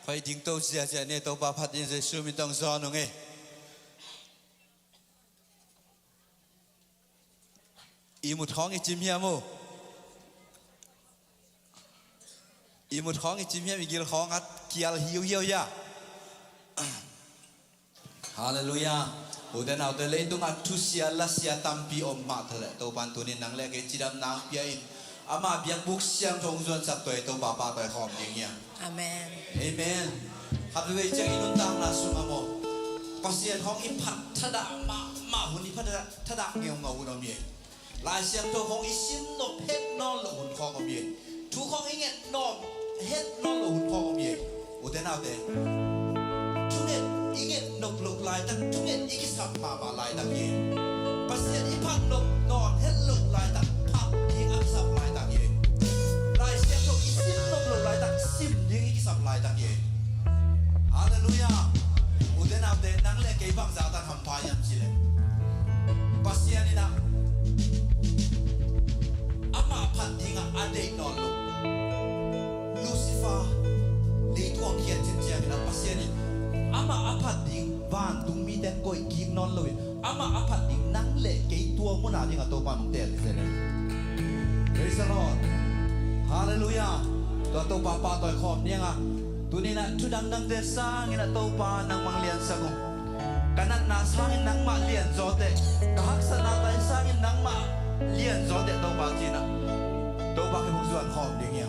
ไปดิ้งโตเสียเนี่ยโตปาพัดยินเสซูมิต้องสอนงอีมุดท้องอีจิมเฮียมูอีมุดท้องอีจิมเฮียมีกิลของอัดเกียลเหี่ยวยาฮาเลลูยาอุดนเอาแต่เลยตุงอัดทุเสียละเสียตัมปีอมมาทะเลโตปันตุนินนังเล็กจิดำนางเปียอินอามาเบียงบุกเสียงทงส่วนสักตัวตัวป้าตัวหอมอย่างเงี้ยอาเมนอาเมนฮับด้วยเจ้าอินุตังนาสุมาโมปัสเซียนของอิพัดทดามาหุ่นอิพัดทดาเงี้ยงเอาหุ่นเอาเมียลายเสียงตัวของอิสินนบเฮ็ดนอนหลุนคอเอาเมียทุกของอิเงี้ยนอนเฮ็ดนอนหลุนคอเอาเมียอุเดนเอาเดทุกเงี้ยอิเงี้ยนกลุกลายตั้งทุกเงี้ยอิกิสับมาลายตั้งเงี้ยปัสเซียนอิพัดนกนอนเฮ็ดลุกลายตั้งพับยิงอักษรลายตั้งเงี้ยลายเสียงของอิสินนกลุกลายตั้งซิมยิงอิกิสับลายตั้งเงี้ยฮาเลลูยาอุเดนเอาเดนังเล็กเก็บบังจากตั้งคำพายันจิเลปัสเซียนนี่นะอามาพัดยิงอาเดนอนลุกลูซิฟาในตัวเขียนเจียงนะปัสเซียนนี่อามาพัดยิงบ้านตุ้งมีแต่ก้อยกินนอนเลย ama apat ding nang le ke tua mo na ding ato pa mong te se ne praise the Lord hallelujah to ato pa pa to khom nia nga tu ni na tu dang dang te sang ina to pa nang mang lian sa ko kanat na sang nang ma lian zo te kahak sa na tai sang nang ma lian zo te to pa china to pa ke mong zuan khom ding ya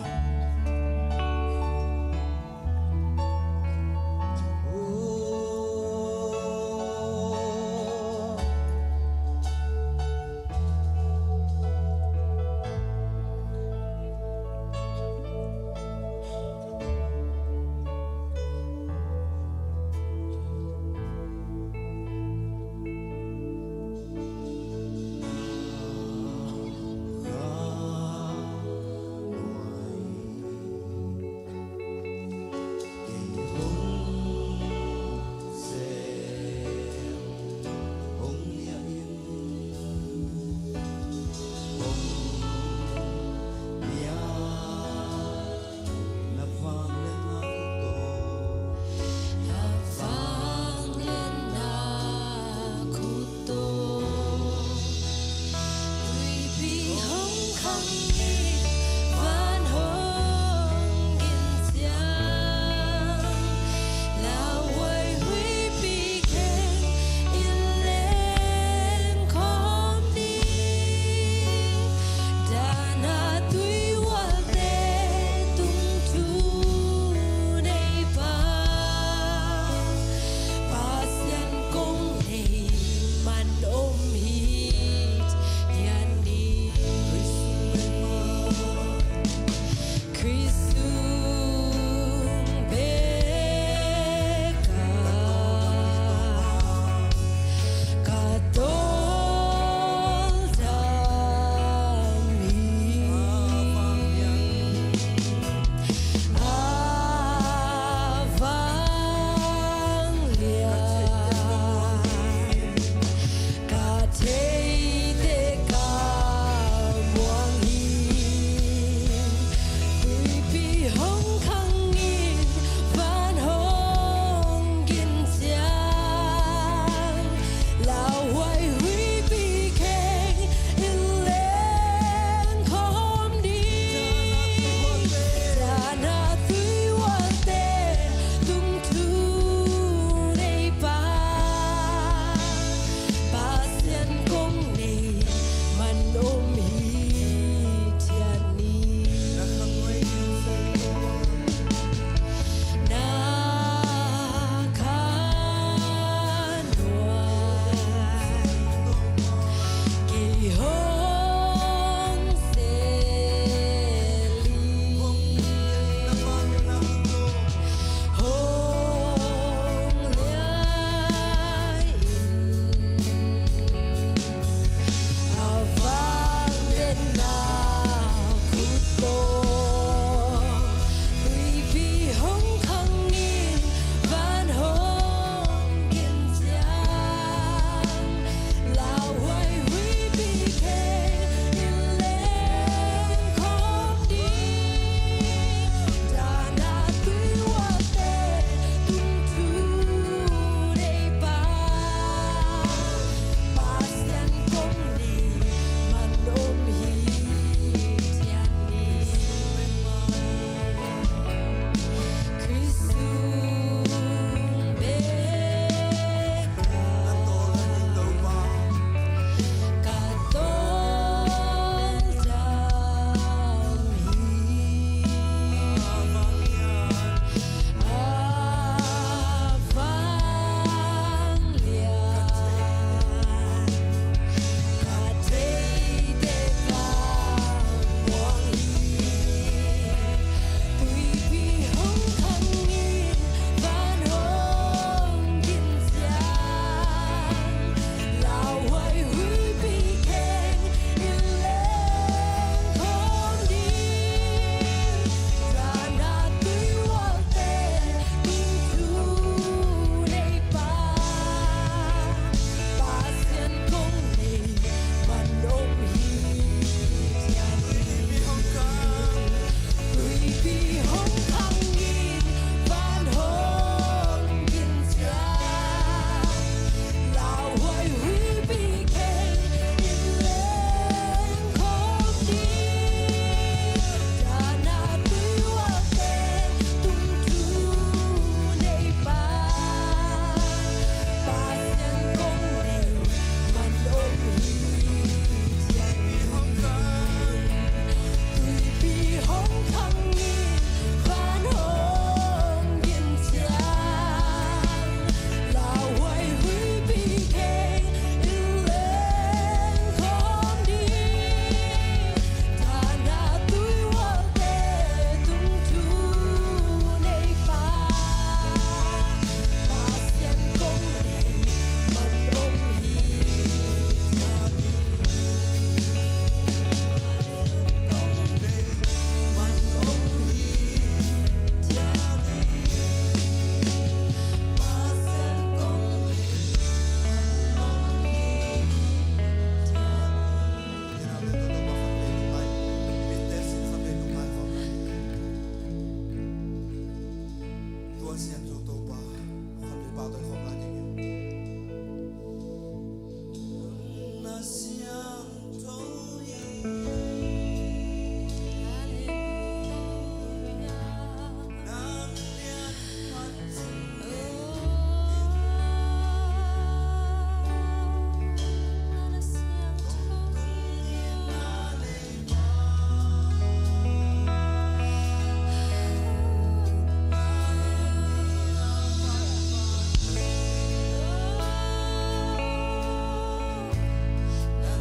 tua xiên tu tô ba con đi bao tôi không lại cái na xiang thâu nam liên phát na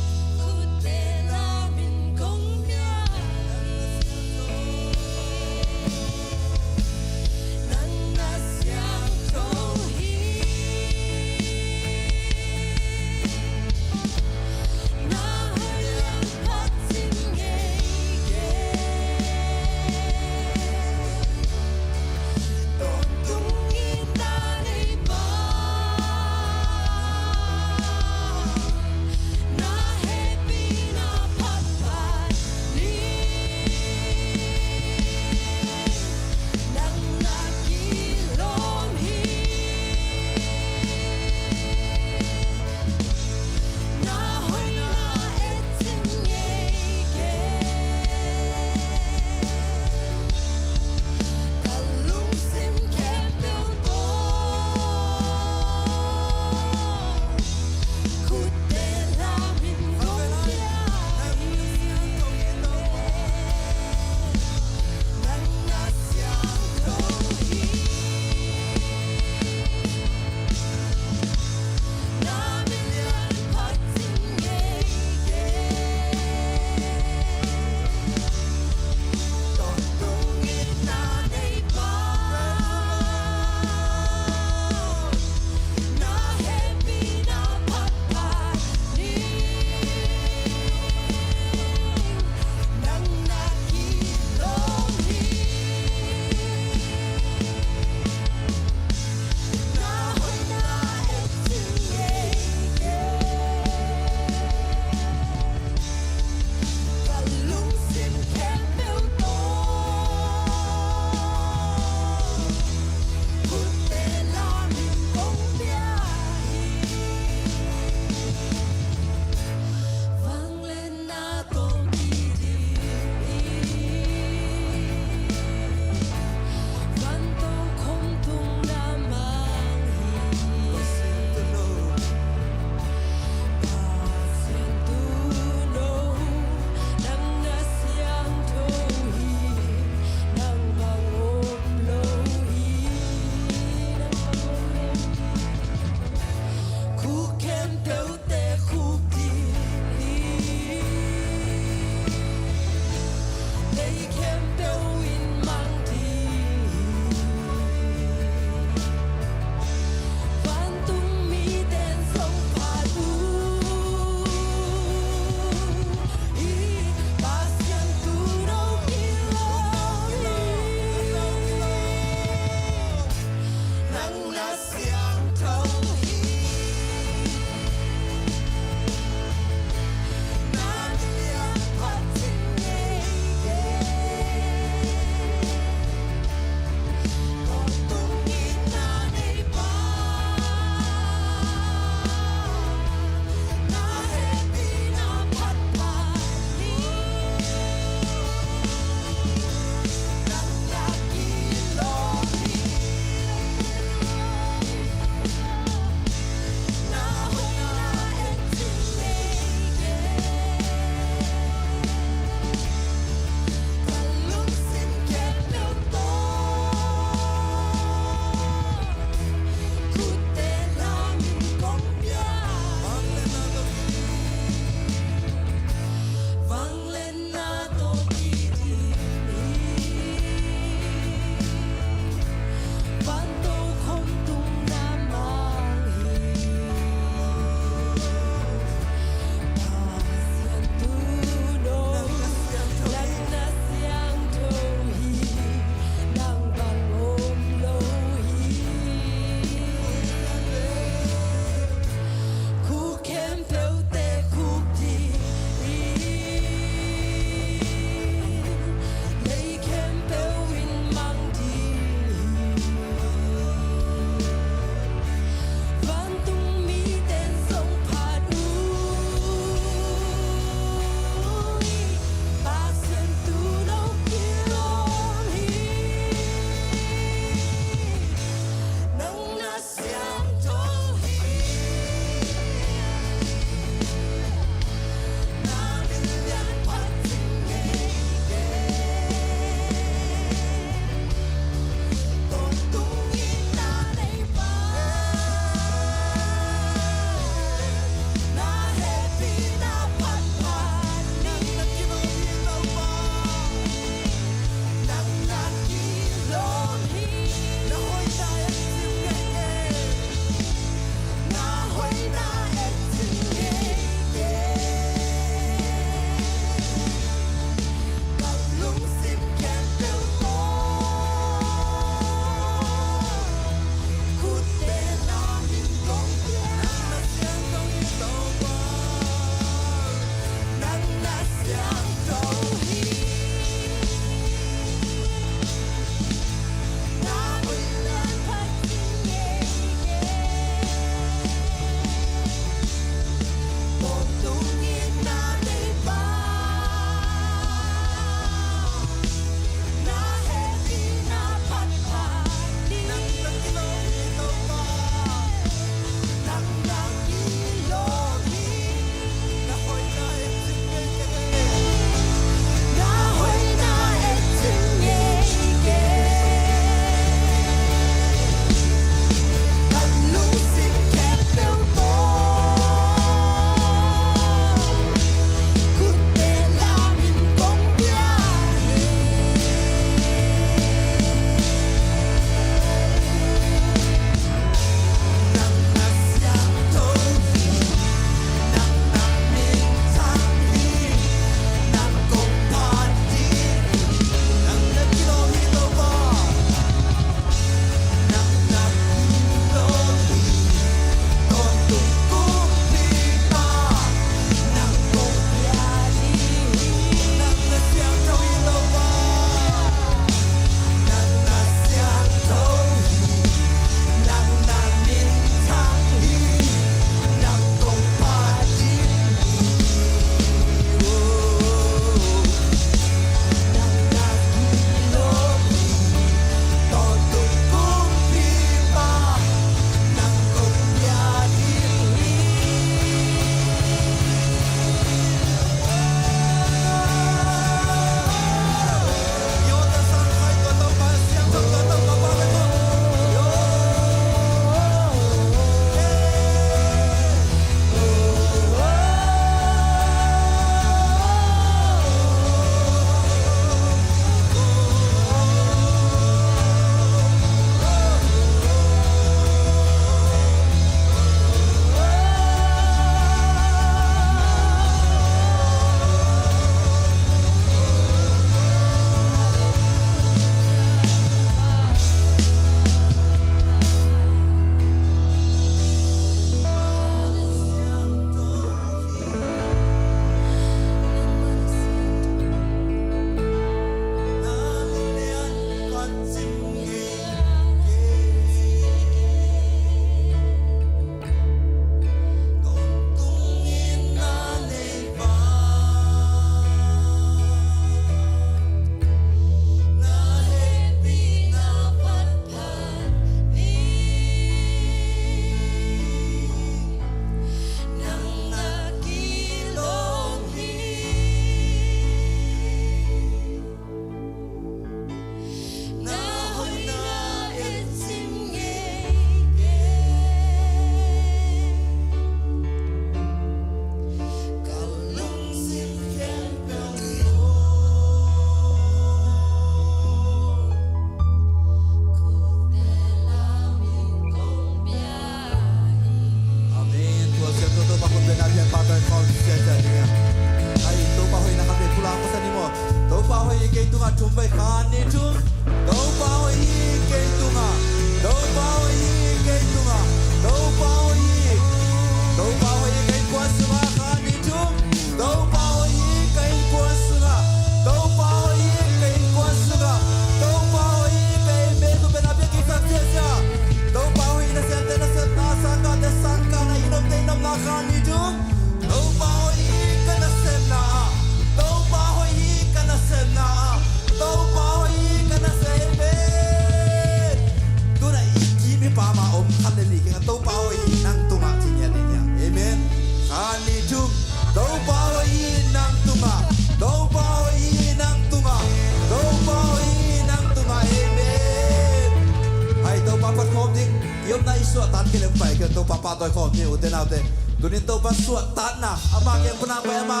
suat tan ke lem pai ke to papa to khom ni uten autte dunin to ban suat tan na ama ke puna pa ama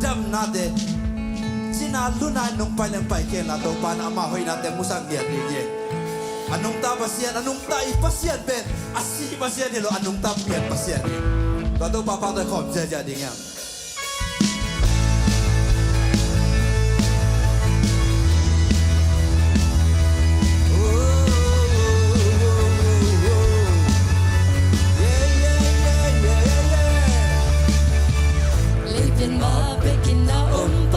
dam na de sina luna nong pai lem pai ke na to pan ama hoi na te musang dia ni ye anong ta pasien anong ta I pasien ben asi pasien ni lo anong ta pian pasien ni to papa to khom je ja ding ya Living my picking out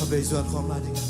về dọn khom lại đi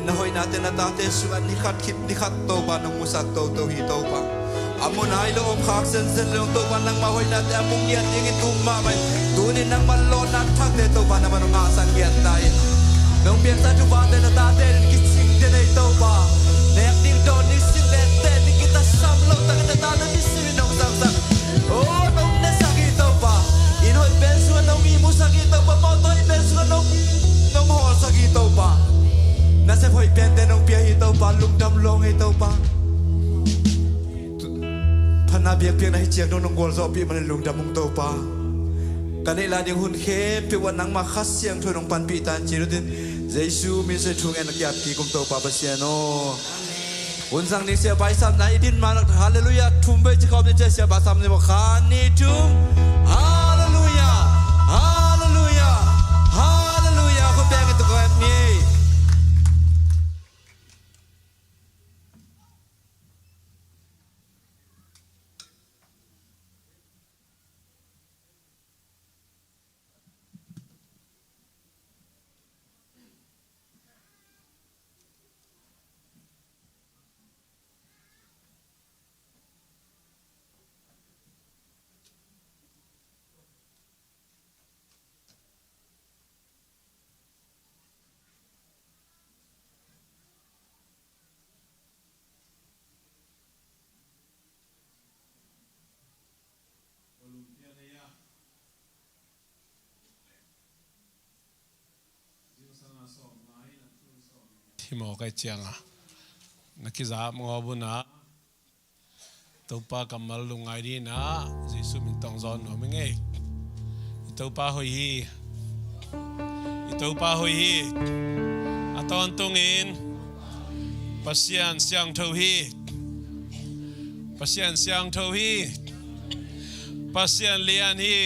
na hoy natin na tate suan ni khat to ba nong musak to hi to ba amon ai lo om khak sen sen lo to ban nang ma hoy natin among yan ding tum ma mai tunin nang mallo na thak te to ba na manong asang yan dai nong pian sa tu ba te na tate ki sing de nei to ba nek ding don ni sing de te ni kita sam lo ta ta ta ni sing nong sang sang oh nong na sakit to ba in hoy ben suan nong mi musakit to ba mo to ben suan nong ho sakit to ba na se phoi pen te nong pia hi to ba lung dam long hi to ba phana biak piak na hi chiang nong gol zo pi man lung dam mong to ba kan la ding hun khe pi wan nang ma khas siang thoi nong pan pi tan chi din jesu mi se thung en kyat ki kum to pa ba sia no hun sang ni se bai sam na idin ma hallelujah thum be chi khom ni che sia ba sam ni ba khan ni thum hallelujah hallelujah hallelujah ko be ki to ko mi hi mo kai chiang a nakiza mo bu na to pa kamal lungai di na jesu min tong zon no menge to pa hoi aton tungin pasian siang tho hi pasian lian hi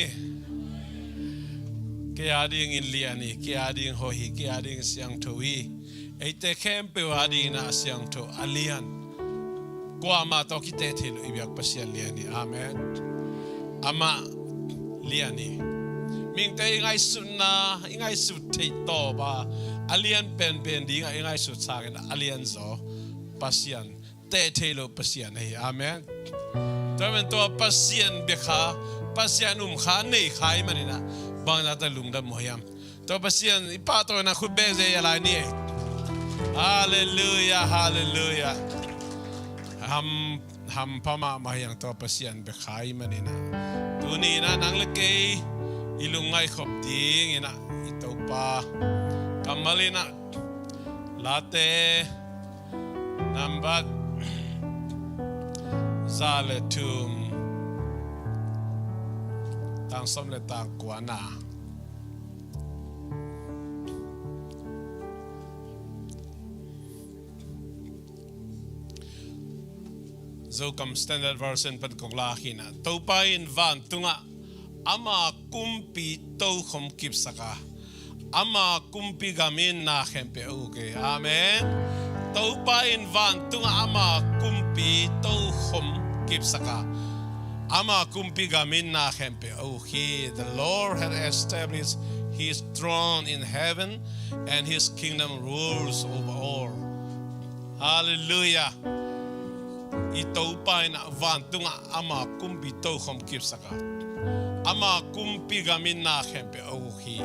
ke ading in lian hi ke ading hoi ke ading siang tho hi eite kempe wadi na siang to alian kwa ma to kite thil ibyak pasian liani amen ama liani ming te ngai sunna ngai su thei to ba alian pen di ngai su chang alian zo pasian te thelo pasian ai amen to men to pasian be kha pasian kha nei khai manina bangna ta lungda moyam to pasian ipa to na khu be ze yala ni hallelujah hallelujah ham pama mahayang to pasian be khai manina tuni na nang leke ilungai khop ding ina itopa kamalina late nambat zaletum tang somle tang kuana Zokam standard version pat kong lakina. Topa in van tunga ama kumpi to khom kip saka. Ama kumpi gamin na khempe uke. Amen. Topa in van tunga ama kumpi to khom kip saka. Ama kumpi gamin na khempe uke. The Lord has established His throne in heaven and His kingdom rules over all. Hallelujah. Ito pa na vantunga ama kumpi to khom kip saka ama kumpi gamin na khempe ohi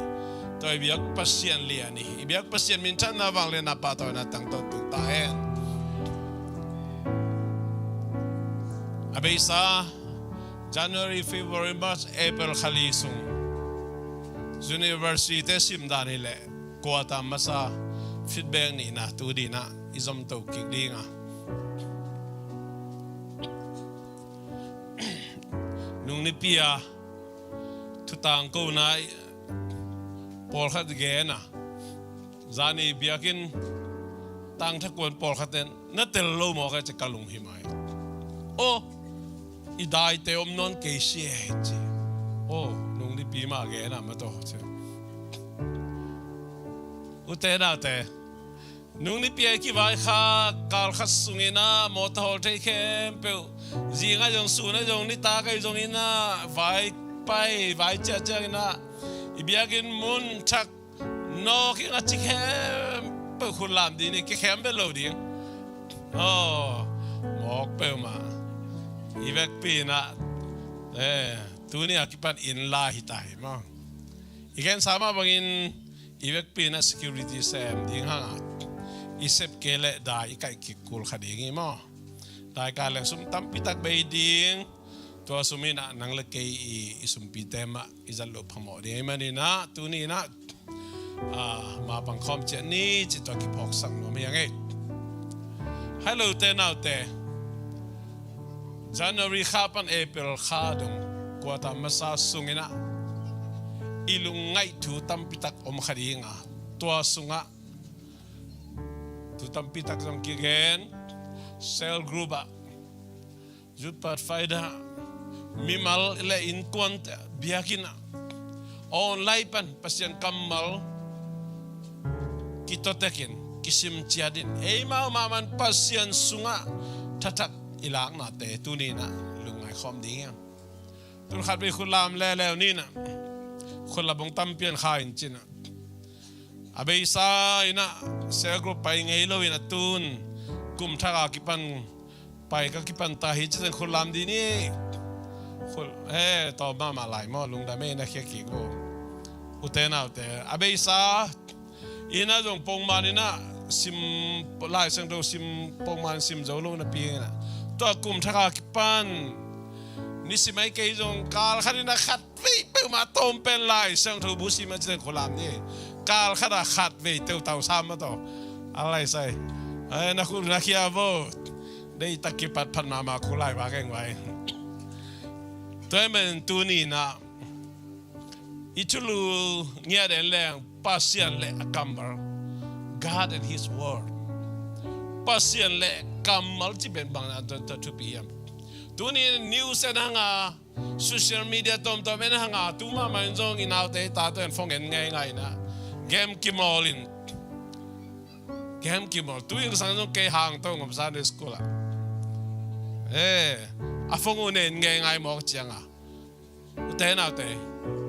to ibiak pasien liani ibiak pasien min chan na wang le na pa to na tang to tu ta hen abisa January February March April khalisung university sim danile kwata masa feedback ni na tu di na izom to kikdinga nung ni pia tutang ko na por khat ge na zani biakin tang thakon por khaten na tel lo mo ka kalung himai o idai te om non ke si he o nung ni pi ma ge na ma to che u te na te nung ni pia ki vai kha kal khas sungina motor te kem pe zinga jong su na jong ni ta kai jong ina vai pai vai cha cha na ibiagin mun thak no ki nga chi เปิดคุณลามดีนี่แคมเป็นโลดีอ๋อหมอกเปิดมาอีเวกปีนะตัวนี้อากิปันอินลาหิตายมั้งอีกแค่สามารถบางอินอีเวกปีนะ security เซมดิ้งห่างอีเซปเกลได้อีกไก่กิกูลขดีงี้มั้งได้การเลี้ยงสมตั้มพิทักษ์ใบดิ้งตัวสมินะนังเล็กอีสมปีเต็มอีจัลลุพมอดีมันนี่นะตัวนี้นะมาบังคอมเจนี่จิตตัวกิพอกสังโนมีอย่างไงฮัลโหลเต้นเอาเต้ January ข้าปัน April ข้าดงกว่าทำมาซาสุงินะอีลุงไงถูตั้มพิทักษ์อมคดีงะตัวสุงะถูตั้มพิทักษ์จงกิเกนเซลกรุ๊ปจุดปัดไฟดามีมัลเลอินควันต์เบียกินะออนไลน์ปันปัสยันกัมมัลกิโตเตกินกิซิมเจียดินมามันปัสยันสุงะทักอีหลังน่ะแต่ตัวนี้นะลุงไงคอมดีอ่ะตัวขัดไปคุณลามแล้วนี่นะคนละบงตั้มเปลี่ยนข้าอินจินะอาเบย์ซายนะเซลกรุ๊ปไปไงโลวินะตูนกุมทักอากิปันไปก็กิปันตาหิจเป็นคุณลามดีนี่คนต่อมาหลายมอลุงดาไม่นะเคียกิโกอุเทน่าอุเทอาเบย์ซาอินะจงปงมานี่นะซิมไล่เสียงดูซิมปงมันซิมเจ้าลูกนะปีนะตัวกลุ่มทักกิปันนี่สิไม่เกี่ยงกาลขัดนะขัดวิเปิมาต้มเป็นไล่เสียงดูบุษีมาเจอคนลามนี่กาลขัดขัดวิเต่าเต่าซ้ำมาต่ออะไรใส่นักคุณนักขียาโวได้ตะกี้ปัดพันมาคุไล่บางแห่งไว้ตัวมันตัวนี้นะอิจุลูเงียเดินแรงปัสยันเละกัมบาร์ God and His Word ปัสยันเละกัมมัลที่เป็นบางนาตัวทุบียมตัวนี้นิวส์นั่งโซเชียลมีเดียตอมเป็นนั่งตัวมามันจงอินเอาแต่ตาตัวฟงเงินง่ายนะเกมกิมอลินเกมกิมอลตัวยังสั่งจงเกย์ห่างตัวกับซาเดสกูล่ะฟงเงินง่ายมอกจังแต่น่าแต่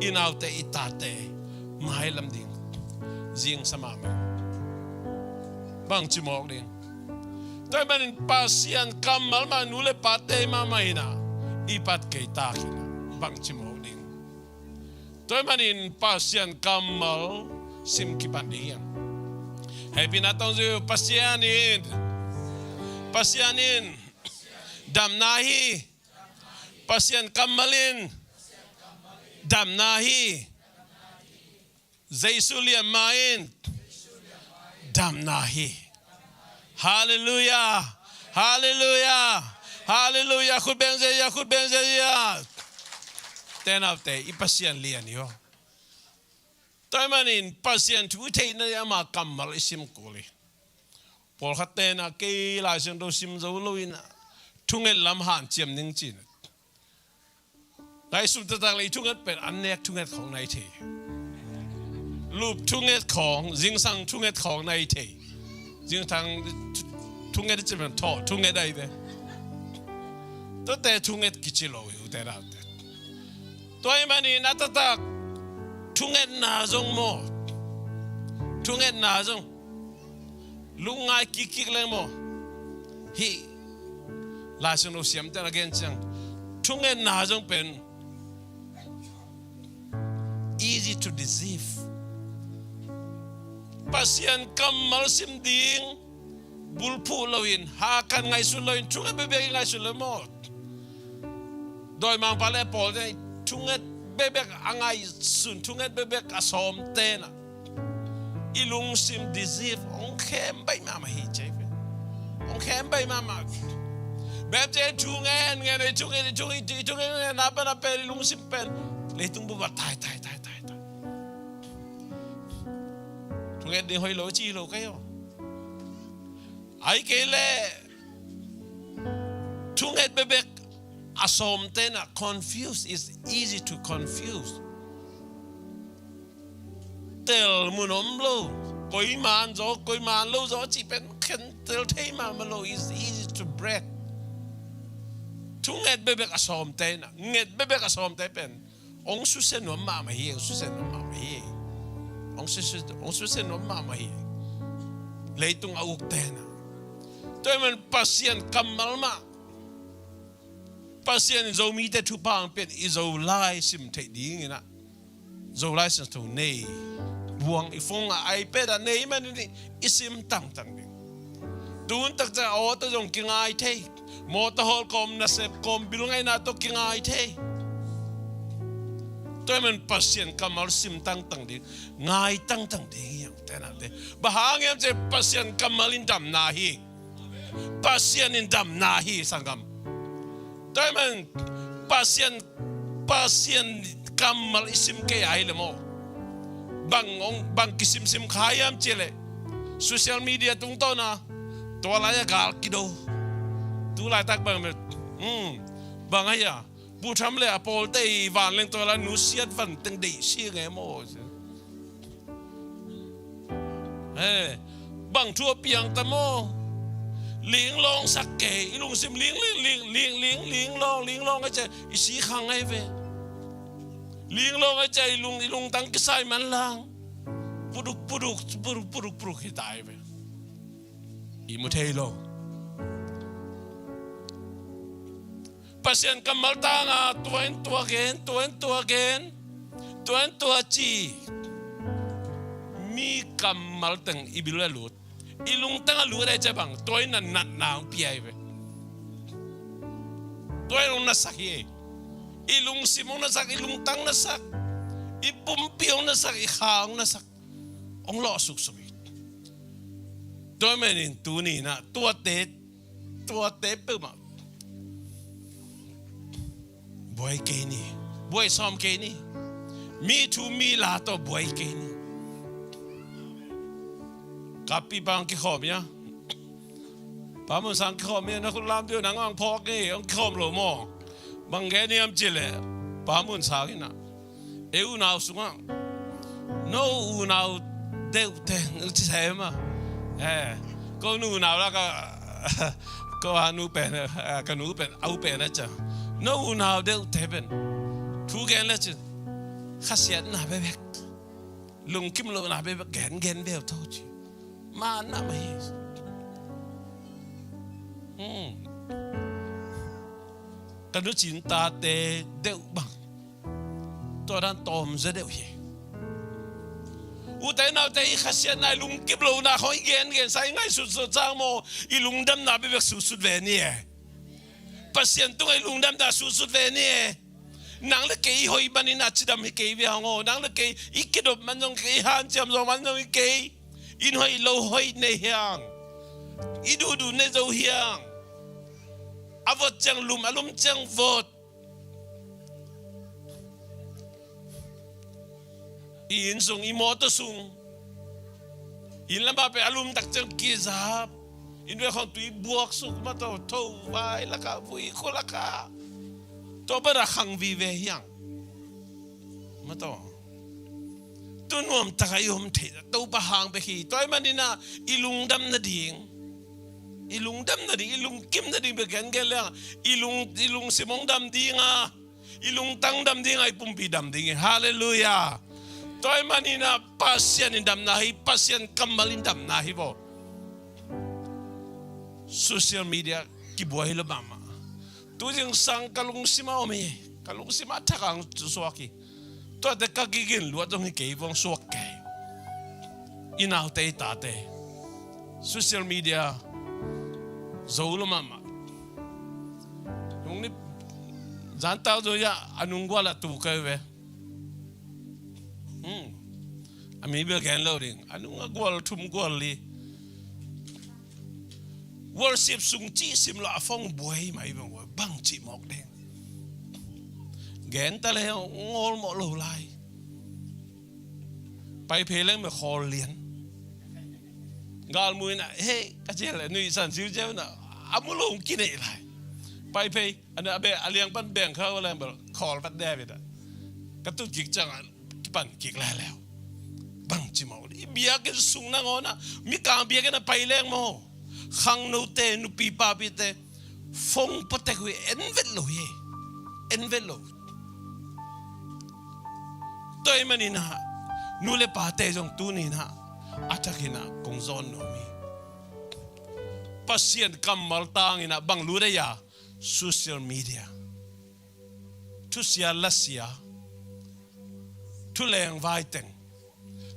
อินเอาแต่อิตาแต่ไม่ให้ลำดิ่งจิงสมามันบางจิมอกดิ่งแต่มันปัสยันกัมมัลมันนุเลปัตเตมาไม่นะอีปัตเกยตากินะบางจิมอกดิ่งแต่มันปัสยันกัมมัลซิมกิปันดิ่งให้พี่นัทต้องดูปัสยันินดำนาฮีปัสยันกัมมัลินดำนาฮีZCC main dam nahi hallelujah hallelujah hallelujah khut benze ya ten out te ipasian lian yo taimanin pasian thu the na ya ma kamal isim kuli por khatte na ke la sim do sim zo loina thunget lam han chiam ning chin dai sum ta tang le thunget pen an nek thunget khong nai theรูปทุ่งเอ็ดของจิงสังทุ่งเอ็ดของในเทจิงทางทุ่งเอ็ดจะเป็นท่อทุ่งเอ็ดได้เด้ตัวแต่ทุ่งเอ็ดกิจโลอยู่แต่ละตัวมันนี่นัตตาทุ่งเอ็ดนาจงโมทุ่งเอ็ดนาจงลุงไงกิกเลยโมฮีลาชนโอเซียมแต่ละเกณฑ์จังทุ่งเอ็ดนาจงเป็น easy to deceive pasien kamal sim ding bulpu lawin hakan ngai suloin chunga bebe ngai sulemot doi mang pale pol dei chunget bebe angai sun chunget bebe asom tena ilung sim deceive on khem bai mama hi chefe on khem bai mama bebe chungen ngai chungen na pa na pe ilung sim pen leitung bu tai nghe đi hơi lối chi lối cái ai kể lẽ chung hết bê bê asom tên là confused is easy to confuse tel muốn ôm lâu coi màn lâu gió chỉ bên khen tel thấy mà lâu is easy to break chung hết bê bê asom tên nghe bê bê asom tên bên ông xuất hiện nó mà hi ông xuất hiện nó mà hi lấy tung áo tên à tôi mình pasien kamal mà pasien dầu mi te thu pang pet i dầu lai sim thấy đi nghe na dầu lai sim tu nei buang i phong ai pet à nei mà ni isim tang tang đi tuôn tak cha o to jong kingai the mo to hol kom na sep kom bilungai na to kingai the tôi mình pasien kamal sim tang tang đi ngai tang tang đi yang te na de bahang em je pasien kamal in dam na hi pasien in dam na hi sangam tôi mình pasien kamal isim ke ai le mo bang kisim sim khayam chele social media tung to na to la ya gal kido tu lai tak bang bang aya bu tham le apol te van leng to la nu siat van teng de si nge mo bang thua piang ta mo ling long sak ke ilung sim ling long che isi khang ai ve ling long che ilung tang ki sai man lang puduk hi tai ve i mu thei lo pasien kamal tanga tuen tu again chi mi kamal teng ibilu lut ilung tanga lu re che bang toy na nat na piai ve toy long na sak ye ilung simong na sak ilung tang na sak ipum piong na sak ikhang na sak ong lo suk suk toy men tu ni na tua te pe ma boy ke ni boy som ke ni mi tu mi la to boy ke ni kapi bang ki khom ya pa mo sang khom ya na ku lam dio nang ang phok ni ang khom lo mo bang ge ni am chile pa mo sa ki na e u nau sunga no u nau de te chi sai ma ko nu nau la ka ko anu pe ka nu pe au pe na cha no u nau de te ben thu gen la cha khasiat na be bek lung kim lo na be gen be to chi mà nằm ấy, cái đứa chín ta tê đều bằng, tôi đang tóm rất đều vậy. Ute nào tê khát sen này lung kịp lâu na khói gen say ngay sụt sang mò, ilung đâm na bị việc sụt về nè, pasien tung ilung đâm na sụt về nè, nang le kei hoi bani na chidam hi kei về hong nang le kei ikidop man jong kei han cham jong man jong kei in hoi lo hoi ne hiang idu ne zo hiang avot chang lum alum chang vot in sung i moto sung in lamba pe alum tak chang ki zap in we khon tui buak suk ma to tho vai la ka vui ko la ka to ba ra khang vi ve hiang ma to tu nuam takayom the to ba hang be hi toy manina ilung dam na ding ilung kim na ding be gan gela ilung simong dam dinga ilung tang dam dinga ipumpi dam ding hallelujah toy manina pasien in dam na hi pasien kamal in dam na hi bo social media ki buai lo mama tu jing sang kalung sima omi kalung sima thakang suaki tôi đã các cái kiến luật trong cái vòng suốt cái, inao tây ta tây, social media, giàu lắm mà, những cái gian tao rồi ya, anh qua là tụ cái về, anh mới biết cái lâu đi, anh qua là thum qua đi, worship sung chi sim la phong buổi mà even băng chỉ một đêm. Gen ta leo ngol mo lo lai pai phe leng me khol lien gal mui na he ka che le nui san siu je na amulo ki nei lai pai phe ana be aliang pan beng kha la bel khol pat de da ka tu jik chang pan kik la leo bang chi mo i bia ke sung na ngona mi ka bia ke na pai leng mo khang no te nu pi pa pi te phong pate ku en vet lo tôi mà nín ha, nu le pa te jong tu nín ha, atakina kong zon no mi, pasien kamal tang ina bang lu de ya social media tu sia lasia tu leng vai teng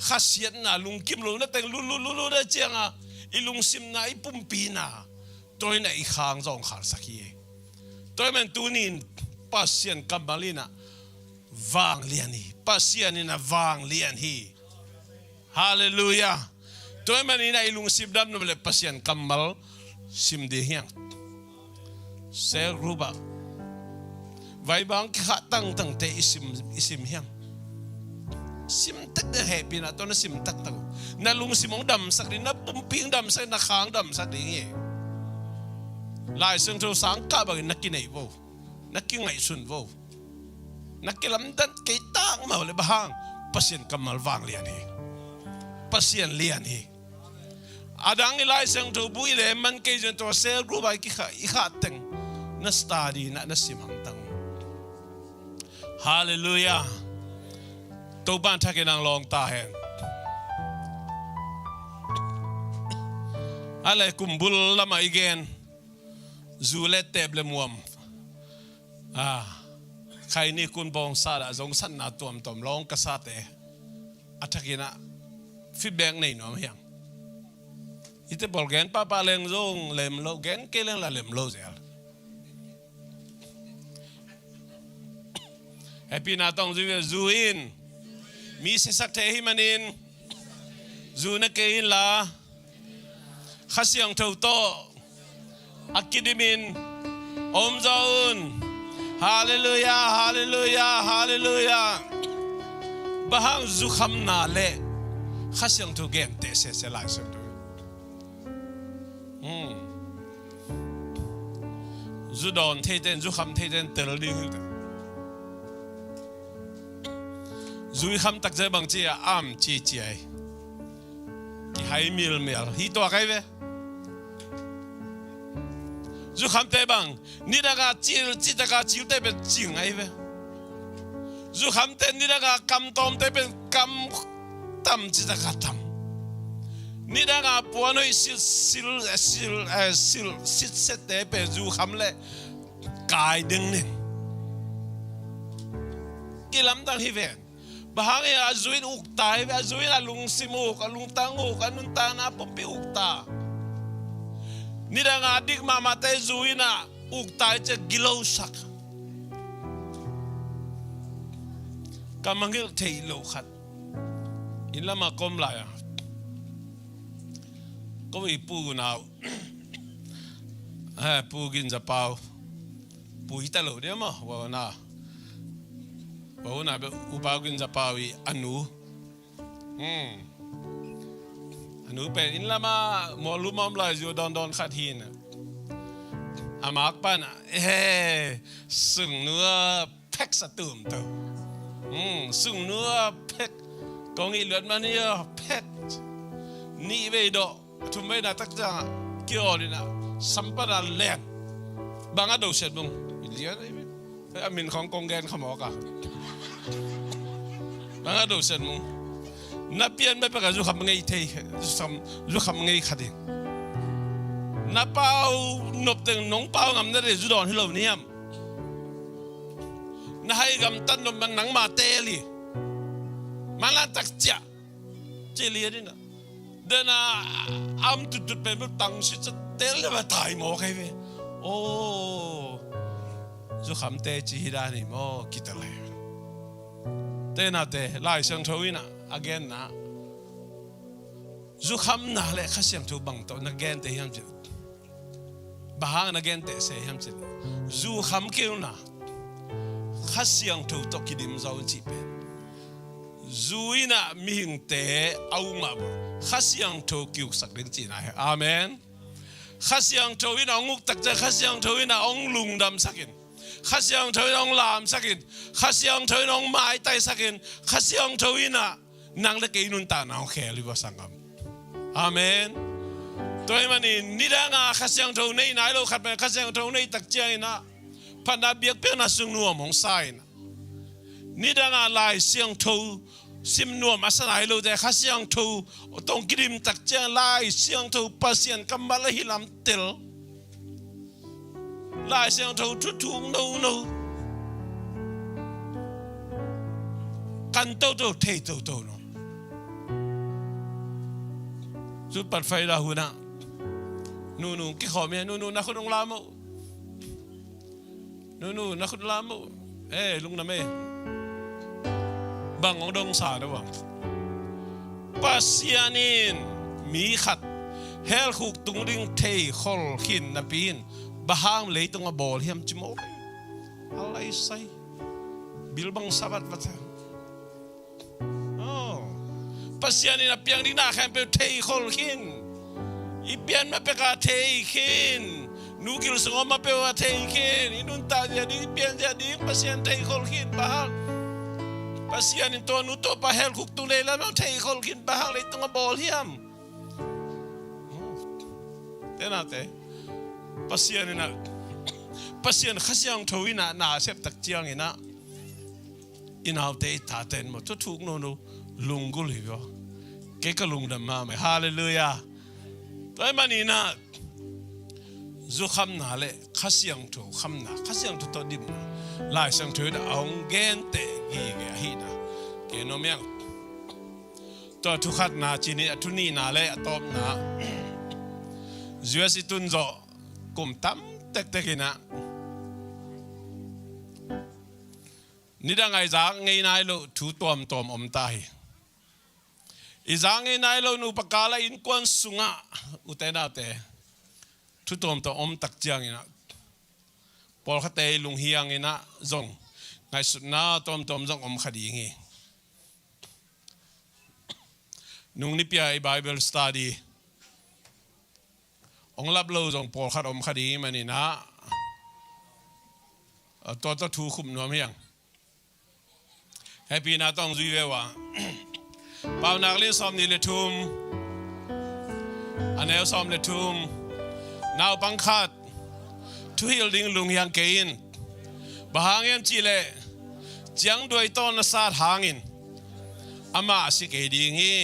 khasiat na lung kim lu na teng lu da chianga ilung sim na ipumpi na toy na i khang zong khar sakhi toy men tunin pasien kamalina vang lian hi pasien ina vang lian hi hallelujah toy men ina ilung sim dam no le pasien kamal sim de hiang se ruba vai bang kha tang te isim hiang sim tak de happy na to na sim tak tang na lung simong dam sak din na pumping dam sak na khang dam sak ding ye lai sung to sang ka ba na kinai vo na kingai sun vo na kilam dan ke tang ma le bahang pasien kamal wang lian hi pasien lian hi adang ilai sung to bui le man ke jen to sel group ai ki kha teng na study na simang tang hallelujah to ban thak nang long ta hen ale kumbul lama igen zule teble muam khai ni kun bong sa da zong san na tom long ka sa te athakina feedback nei no hiang ite bol gen pa leng zong lem lo gen ke leng la lem lo zel happy na tong zu in mi se sak the hi manin zu na ke in la khasiang tho to akidimin om zaun hallelujah hallelujah hallelujah bahang zu kham na le khasiang tho gen te se lai sak to zu don the den zu kham the den tel li zui kham tak zai bang chi am chi ai ki hai mil hi to kai ve zu kham te bang ni da ga chi da ga chi te be jing ai ve zu kham te ni da ga kam tom te be kam tam chi da ga tam ni da ga po no sil sit set te be zu kham le kai ding ne ki lam dang hi ve bahang ya azuin ukta ve azuin alung simuk alung tanguk anun tana pompi ukta nida ngadik mama te zuina ukta che gilow sak kamangil thei lo khat ilama kom la ya ko wi pu naw pu gin za pau pu ita lo de ma wa na na be ubagin za pawi anu pe in lama mo lumam la jo don khatin amak pana sung nua pek satum to sung nua pek kong i lượt man ya pek ni ve do tum ve na tak ja kyo ni na sampana len banga do set bung lian amin khong kong gen khamok banga do sen mu na pian ba ka zu kham ngai thei zu kham ngai khadin na pau nop teng nong pau ngam na re zu don hi lo niam na hai gam tan nom bang nang ma te li mala tak cha che li ni na dena am tu pe mu tang si cha tel ba tai mo kai ve o zu kham te chi da ni mo kitale te na te lai sang thoi na again na zu kham na le khasiang thu bang to na gen te hiam chi bahang na gen te se hiam chi zu kham keu na khasiang thu to kidim zau chi pe zuina mi hing te au ma bo khasiang thu kyu sak den chi na amen khasiang thu ina nguk tak ja khasiang thu ina ong lung dam sakin khasiang thoi nong lam sakin khasiang thoi nong mai tai sakin khasiang thoi na nang le ke nun ta na khe li ba sangam amen toy mani nidanga khasiang thoi nei nai lo khat ba khasiang thoi nei tak chai na phana biak pe na sung nu mong sai na nidanga lai siang thoi ซิมนัวมาสนายรู้แต่ข้าเสียงทูตรงกิริมตักเจ้าลายเสียงทูปัสเซียนกำมาละหิลำเตลลายเสียงทูทุทุงนูกันโตเทโตโนจุดปัดไฟดาหุนะนูกี่ขอเมียนูนักคนลงลามุนูนักคนลามุลุงนะเมบางองดงสาดว่าปัสยานินมีขัดเฮลขุกตุงริงเทขอลขินนับปีนบ้ามเลยตรงบอลเฮียมจิโมอะไรใส่บิลบังสับัดวัดปัสยานินนับยังดีน่าแค่เป็นเทขอลขินอีเปียนมาเป็นการเทขินนูกิลสงมาเป็นว่าเทขินอีนุนตาjadiเปียนjadiปัสยานเทขอลขินบ้าpasien itu nu to pa hel kuk tu le la no thei khol kin pa hang le tung bol hiam tenate pasien khasyang thoina na sep tak chiang ina inau te ta ten mo tu thuk no lungul hi yo ke ka lung dam ma me hallelujah toy manina zu kham na le khasyang tho kham na khasyang tu to dim lai sang thu da ong gen te gi ge hi na ke no myang to thu khat na chi ni thu ni na le atom na zua si tun zo kum tam tek tek ina ni da ngai za ngai nai lo thu tom om tai i za ngai nai lo nu pakala in kon sunga utena te thu tom to om tak chiang ina pol khate lung hiang ina zong ngai sut na tom zong om khadi ngi nung ni pia bible study ong lab lo zong pol khat om khadi mani na to thu khum no miang happy na tong zui we wa pau nak le som ni le thum anel som le thum now bang khat thu hil ding lung yang kein bahangem chi le chiang doi ton na sa hangin ama si ke ding hi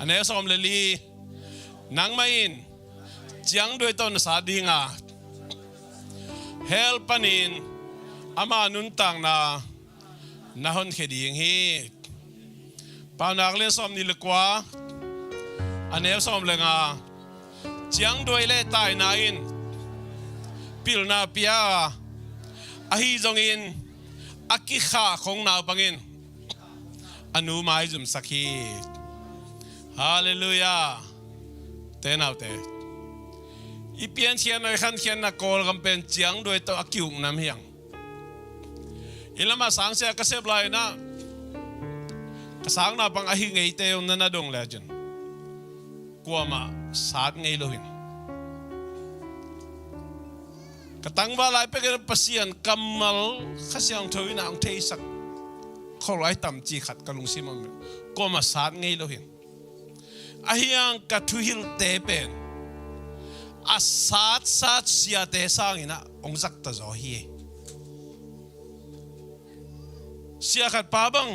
ane som le li nang main chiang doi ton na sa dinga help panin ama nun tang na hon ke ding hi pa nak le som ni le kwa ane som le nga chiang doi le tai na in pil na pia ahi zong in aki kha khong na bangin anu mai zum sakhi hallelujah te nau te i pian thian noi khan khian na kol gam pen chiang doi to akiung nam hiang ilama sang se ka sep lai na ka sang na bang ahi ngei te on na dong la jen kwa ma sat ngei lohin katang ba lai pe ke pasien kamal khasyang thoina ang thei sak kholai tam chi khat kalung simam ko ma sat ngei lohin ahiang ka thuhil te pen asat sia te sangina ongzak ta zo hi sia khat pa bang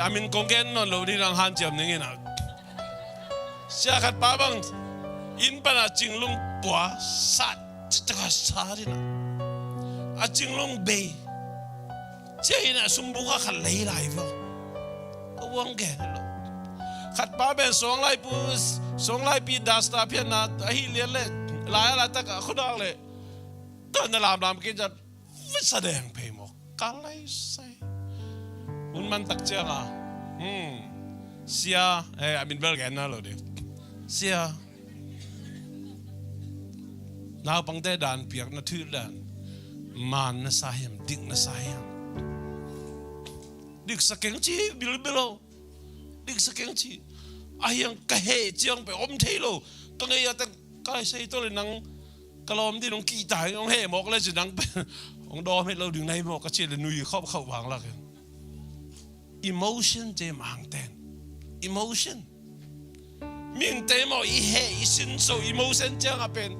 amin kongen no lo di lang han jam ningina sia khat pa bang in pana chinglung pwa sat chaka sarina a chinglung be cheina sumbuka khat lei lai vo ko wang ge lo khat pa ben song lai pi dasta pian na hi le le la ta ka khudang le to na lam ki ja sa deng pe mo ka lai sai un man tak cha nga sia amin bel gen na lo de sia nào bằng tay đàn việc nó thư đàn màn nó sai hiểm định nó sai hiểm được sắc kén chi bilo được sắc kén chi ai yang cái hệ chiang phải ôm thế lo tôi nghe ta cái say tôi là năng cái lom đi nông kỳ tài ông hệ một lên chỉ năng ông đo hết lâu đường này một cái chuyện là nuôi khóc khẩu vàng là cái emotion chế mang tên emotion miếng tên mà ý hệ ý sinh so emotion chế ngà bên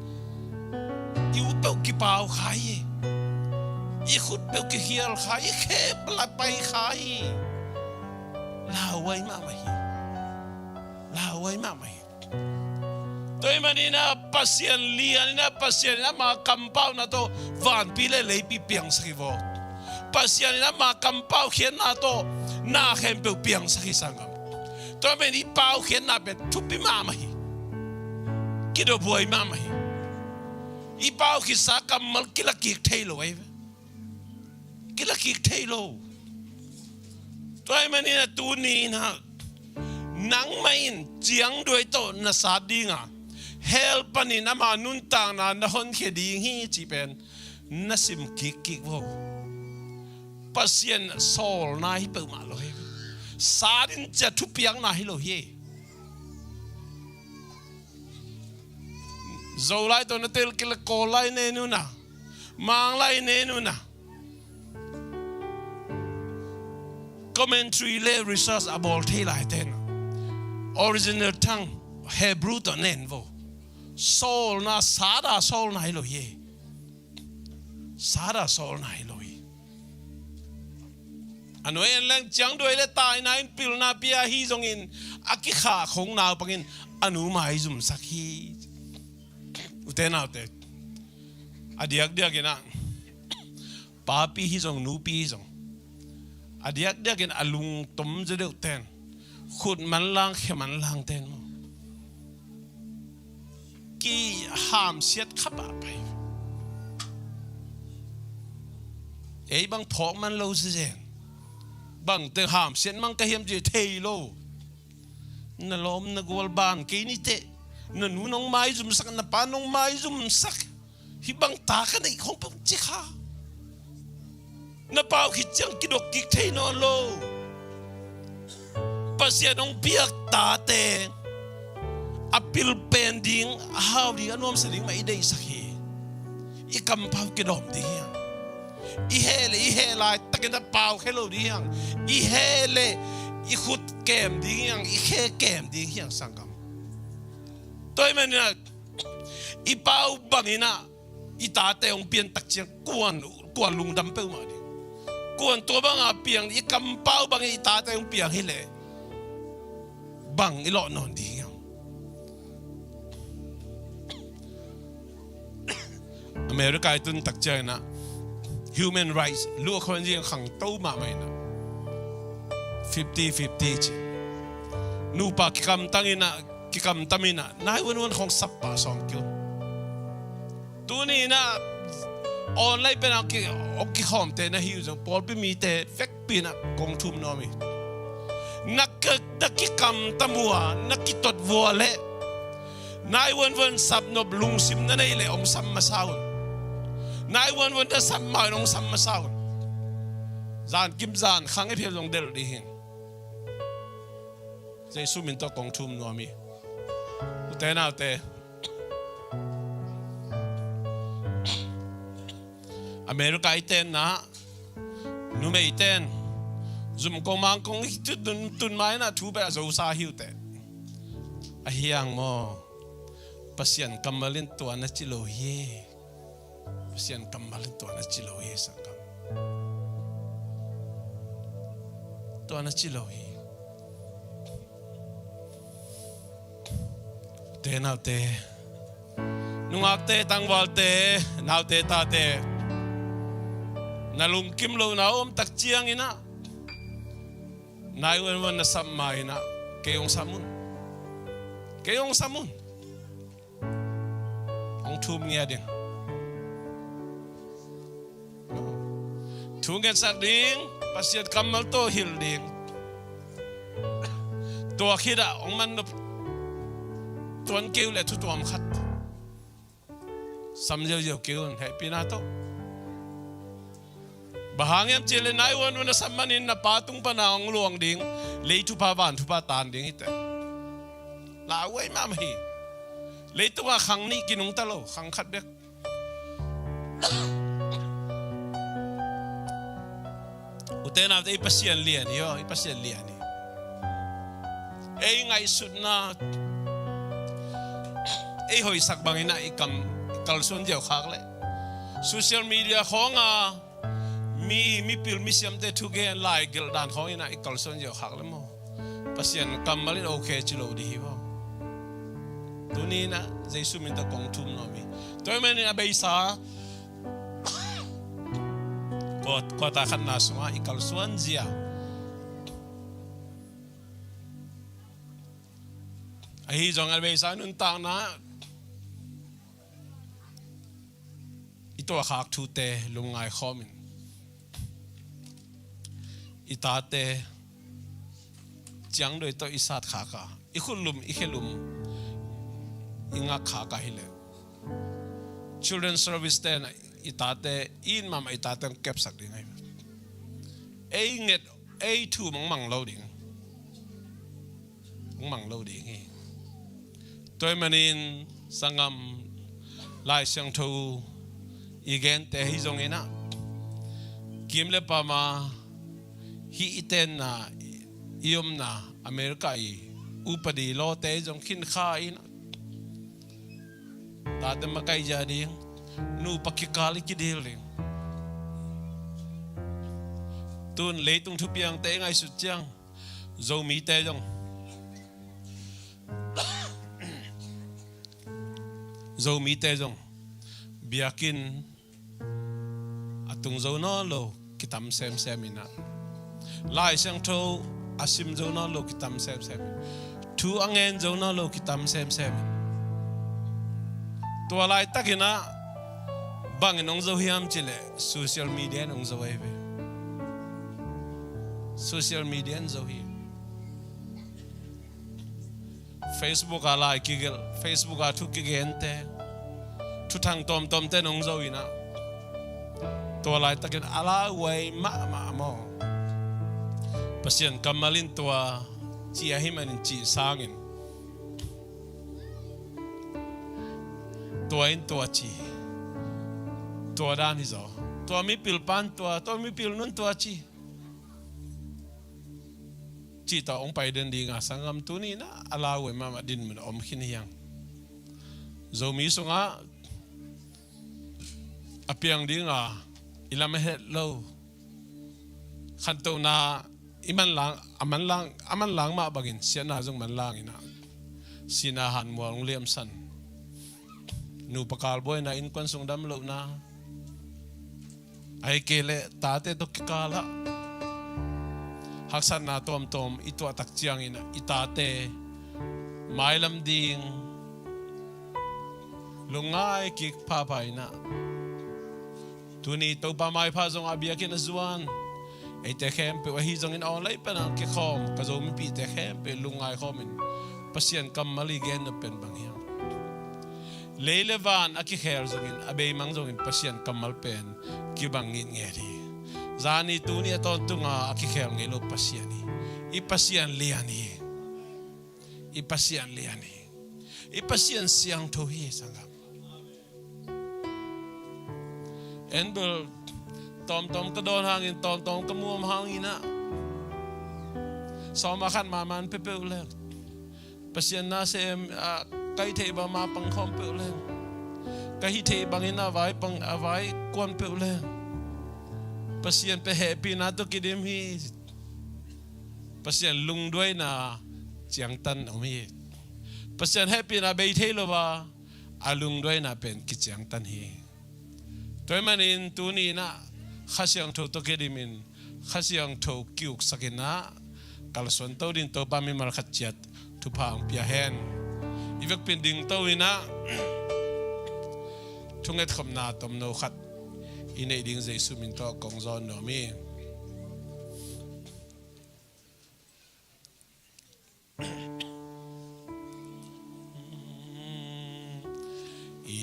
yêu bèo kỳ bao khai ý khút bèo kỳ hiel khai ý khép lại bay khai ลาไว้มากไหมลาไว้มากไหมตัวมันนี่นะปัสยันเลียนนะปัสยันนะมากำเป้านะโตวันปีเล่เลยปีเปียงสักวันปัสยันนะมากำเป้าเขียนนะโตหน้าเข้มเปียงสักสังกัมตัวมันนี่เป้าเขียนนะเป็นทุบปีมาไหมกิโดบวยมาไหมอีเป้าคิดสักกัมมัลกิลักกิกเทโลไอ้กิลักกิกเทโลตัวมันนี่นะตัวนี้นะนังไม่เจียงด้วยโตนัสาดิงะเฮลปันินามานุนต่างนะนคนเขดีฮีจีเป็นนัสิมกิกกิกโวปัสยันโซลนาฮิเปิลมาโลเฮสาดินจะทุบยังนาฮิโลเฮโซไลตัวนัตเตลกิลโกไลเนนุนะมังไลเนนุนะcommentary le research about thela ten original tongue Hebrew to nen vo soul na sada soul na hilo ye sada soul na hilo ye ano en lang chang doi le tai na in pil na pia hi jong in aki kha khong na pangin anu mai zum sakhi uten autte adiak dia gena Paupi hi jong nu pi jong adiak dia gen alung tom jadeu ten khut man lang khe man lang ten ki ham siat khapa pai ei bang phok man lo zen bang te ham siat mang ka hiam je thei lo na lom na gol ban ke ni te na nu nong mai zum sak na pa nong mai zum sak hi bang ta ka nei khong pum chi kha na pau khi chang ki dok ki thei no lo pasien ong piak ta te apil pending how di anom saling mai dei sakhi i kam pau ki dom di hiang i hele takena pau hello di hiang i hele i khut kem di hiang i khe kem di hiang sangam toy man na i pau bangina i ta te ong pian tak chiang kuan lung dam pe ma di kuan to bang a piang i kam pau bang i ta te ong piang hele bang i lo non di America itun takcha na human rights lu khon jing khang to ma mai na 50-50 chi nu pa kikam tangina kikam tamina nai won khong sap pa som kyo tu ni na online pe na ki ok khom te na hiu jong pol pi mi te fek pi na kong thum no mi nak kikam tamua nakitot wole nai won sap no blung sim na nei le om sam ma saun nai won da sam ma nong sam ma saun zan kim zan khang e phel long del di hin jai su min to kong thum no mi u te na te America iten na nu me iten zum ko mang kong tun mai na thu ba zo sa hiu te a hiang mo pasien kamalin tua na chilo ye pasien kamalin tua na chilo ye sangam tua na chilo ye te nau te nungak te tangwal te nau te ta te nalung kim lo na om tak chiang ina nai wen na samai na keyong samun thum nghe đi, thung nghe sát điên, pasien kamal to hil điên, tua khi đã ông man nộp, tuan kêu lại thu tuam khát, sam giờ kêu happy na to, bahang em chỉ lên nai wan na sam manin na patung pa na ông luang điên, lấy thu pa van thu pa tan điên hít, là quay mà hi. Lấy tôiว่าขังนี่กินงตะโลขังขัดเด็กอุตเตนาไอ้ปัสยันเลียนี่ไอ้ปัสยันเลียนี่ไอ้ไงสุดนะไอ้หอยสักบางนะไอ้กัลส่วนเดียวขากเลยโซเชียลมีเดียของมีพิลมิเซียมเตทุกเกนไลค์เกลดานของไอ้นะไอ้กัลส่วนเดียวขากเลยมั้ง pasien kamalin okay chilo di hiwa tunina Jesu minta kong tum no mi toy mani abeisa ko ta khan na sunga ikal suan zia ai jong abeisa nun ta na ito khak thu te lungai khomin itate chiang doi to isat khaka ikhulum ikhelum inga khaka hile children service ten itate in mama itate kep sak ding ai ei nget ei thu mang loading mang loading hi toy manin sangam lai sang thu igen te hi zong ina kim le pa ma hi iten na iom na Amerika i upadi lo te zong khin kha ina ta te makai jadi nu pakikali ki dealing tun leitung thu piang te ngai su chiang zo mi te jong zo mi te jong biakin atung zo no lo kitam sem semina lai sang tho asim zo no lo kitam sem sem thu angen zo no lo kitam sem sem to lai takina bang nong zo hiam chile social media nong zo ai ve social media zo hi Facebook ala kigel Facebook a thu kigente thu thang tom tom te nong zo ina to lai takin ala wai ma mo pasien kamalin tua chi ahimanin chi sangin tua in tua chi tua dan hizo tua mi pil pan tua mi pil nun tua chi ta ong pai den di nga sangam tu ni na ala we mama din mun om khin hiang zo mi sunga apiang di nga ilam het lo khan to na aman lang ma bagin siya na zong man lang ina sinahan mo ang liam san nu pakal boy na in kon sung dam lo na ay kele tate to kikala haksan na tom ito atak chiang ina itate mailam ding lungai kik papai na tuni to pa mai pha zong abiakin azuan ai te khem pe hi zong in online pa na ke khom ka zo mi pi te khem pe lungai khomin pasien kamali gen na pen bang hiang leilevan aki kher zong in abe mang zong in pasien kamal pen ki bangin ngeri zani tu ni aton tunga aki kher ngelo pasiani i pasian liani i pasian siang tho hi sangam enbel tom ka don hangin tom ka muam hangina sama kan maman pepe ule pasien na se kai the ba ma pang khom pe ule kai the bangina vai kon pe ule pasien pe happy na to kidim hi pasien lung doi na chiang tan omi pasien happy na be the lo ba alung doi na pen ki chiang tan hi toy manin tu ni na khasiang tho to kedimin khasiang tho kyuk sakina kalson to din to pa mi mar khatchat thu phang pia hen ivek pending to ina thunget khomna tom no khat ine ding Jesu min to kong zon no mi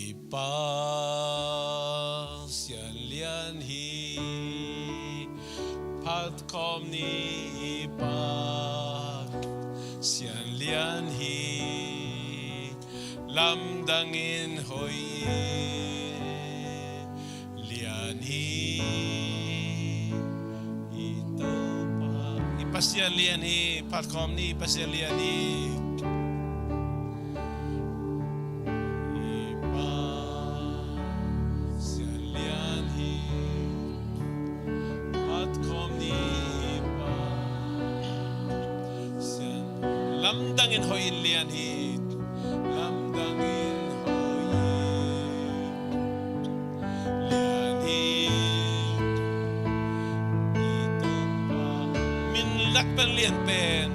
ipa sian lian hi pat kom ni ipa sian lian hi lam dangin hoi lian hi ito pa ipasian lian hi pat kom ni ipasian lian hi Sian lam dang in hoi lian hi lam dang in hoi lian hi ito pa min lak pen lian pen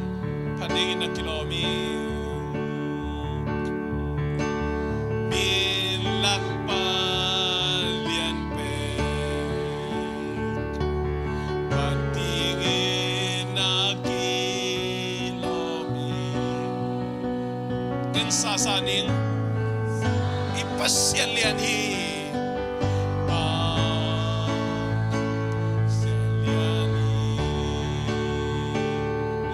paning na kilomi min lak pa lian pen pating na sasaning ipasyal yan hi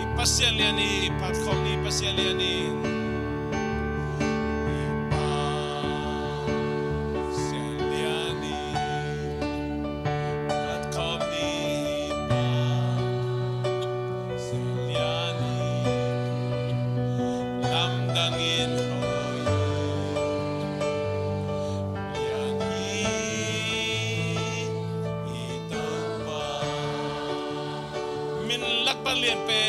ipasyal yan hi ipatkom ni ipasyal yan hi ipasyal yan hi ipatkom ni ipasyal yan hi lamdangin yan hi ito pa min lakpan lian pe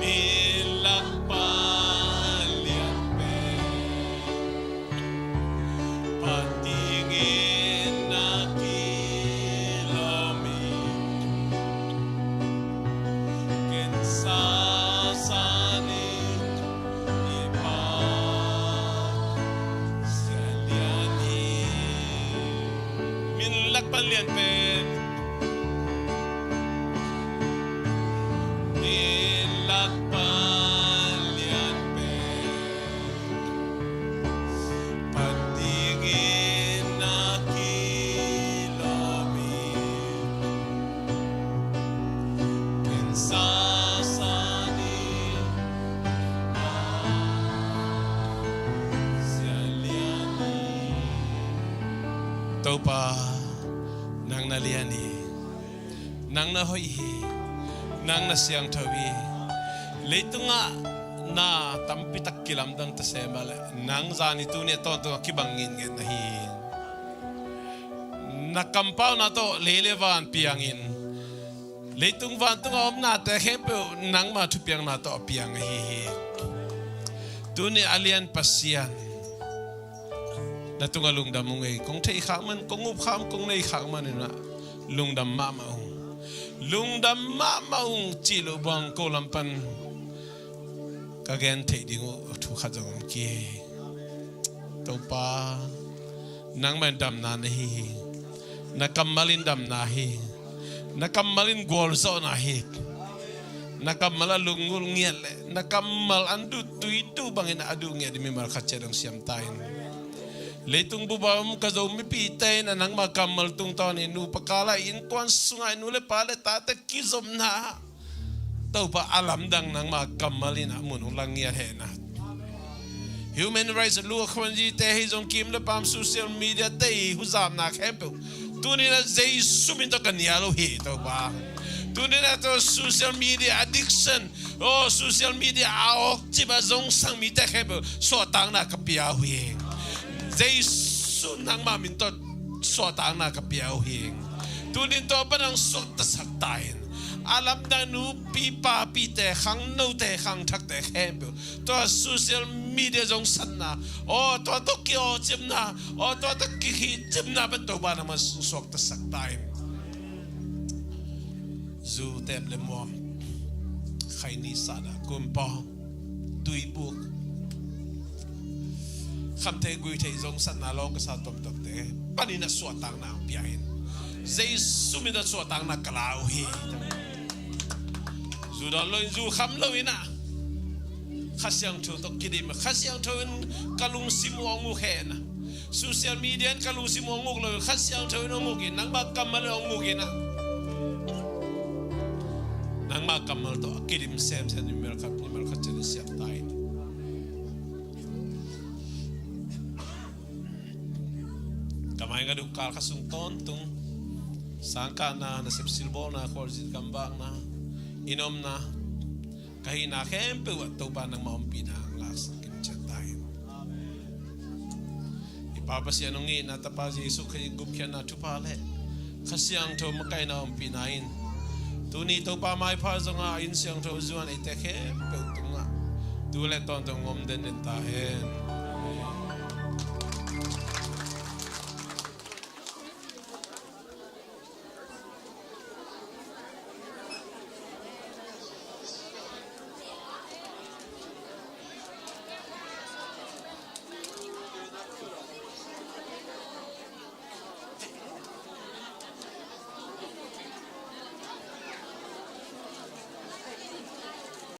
min lakpan lian pe patingin na kilomi sasani ipa saliani min lakpan lian pen min lakpan lian pen patingin na kilomi sasani topa nang naliani nang na hoi nang na siang thawi leitunga na tampitak kilam dang tasemal nang zani tu ne ton to kibangin ngen na hi na kampau na to lelewan piangin leitung van tung om na te hempe nang ma thu piang na to piang hi tu ne alian pasian na tunga lungdam mungei kong thei khang man kong up kham kong nei khang man na lungdam ma ma chi lo bang ko lampan ka gen thei ding thu kha jong ki to pa nang man dam na hi na kamalin dam na hi nakamalin gol so na hit nakamala lungul ngel nakamal andu tuitu bangin adu ngel di memar khacerang siam tain leitung bubam kazo mi pitay na nang makamal tung taon inu pakala in kwan sungai nule pale tata kizom na tau pa alam dang nang makamalin amun ulang ngel hena human rights lu khwanji te hi jong kim le pam social media te huzam na khempe tunina zai sumin to kanyalo hi to ba tunina to social media addiction oh social media ao chiba zong sang mi te khebe so tang na kapia hui zai su nang ma min to so tang na kapia hui tunin to panang so ta saktain alam da nu pi pa pi te khang no te khang thak te khebe to social media jong sanna oh to kyo chimna oh to ki chimna ba to ba na mas sok ta saktain zu tem le mo khaini sana kumpa tui buk kham te gui te jong sanna long ka sa tom tok te pani na so tang na piain zai sumi da so tang na kalau hi zu da lo zu kham lo ina khasyang thu to kidim khasyang thu kalung simongu hena social media kalung simongu lo khasyang thu no ngugin nang ba kamal ngugin na nang ma kamal to kidim sem sen ni mer khat chen siap tai kamay nga duk kal kasung ton tung sangka na sep silbo na khorzit kambang na inom na kahina kempe wat to pa nang maumpi na ang las kimchat tayo ipapasya nung na tapaz Yesu kay gubkyan na tupale kasi ang to makay na umpi nain tu ni to pa mai pha zonga in siang tho zuan ite khe pe tunga tu le ton to ngom den den ta hen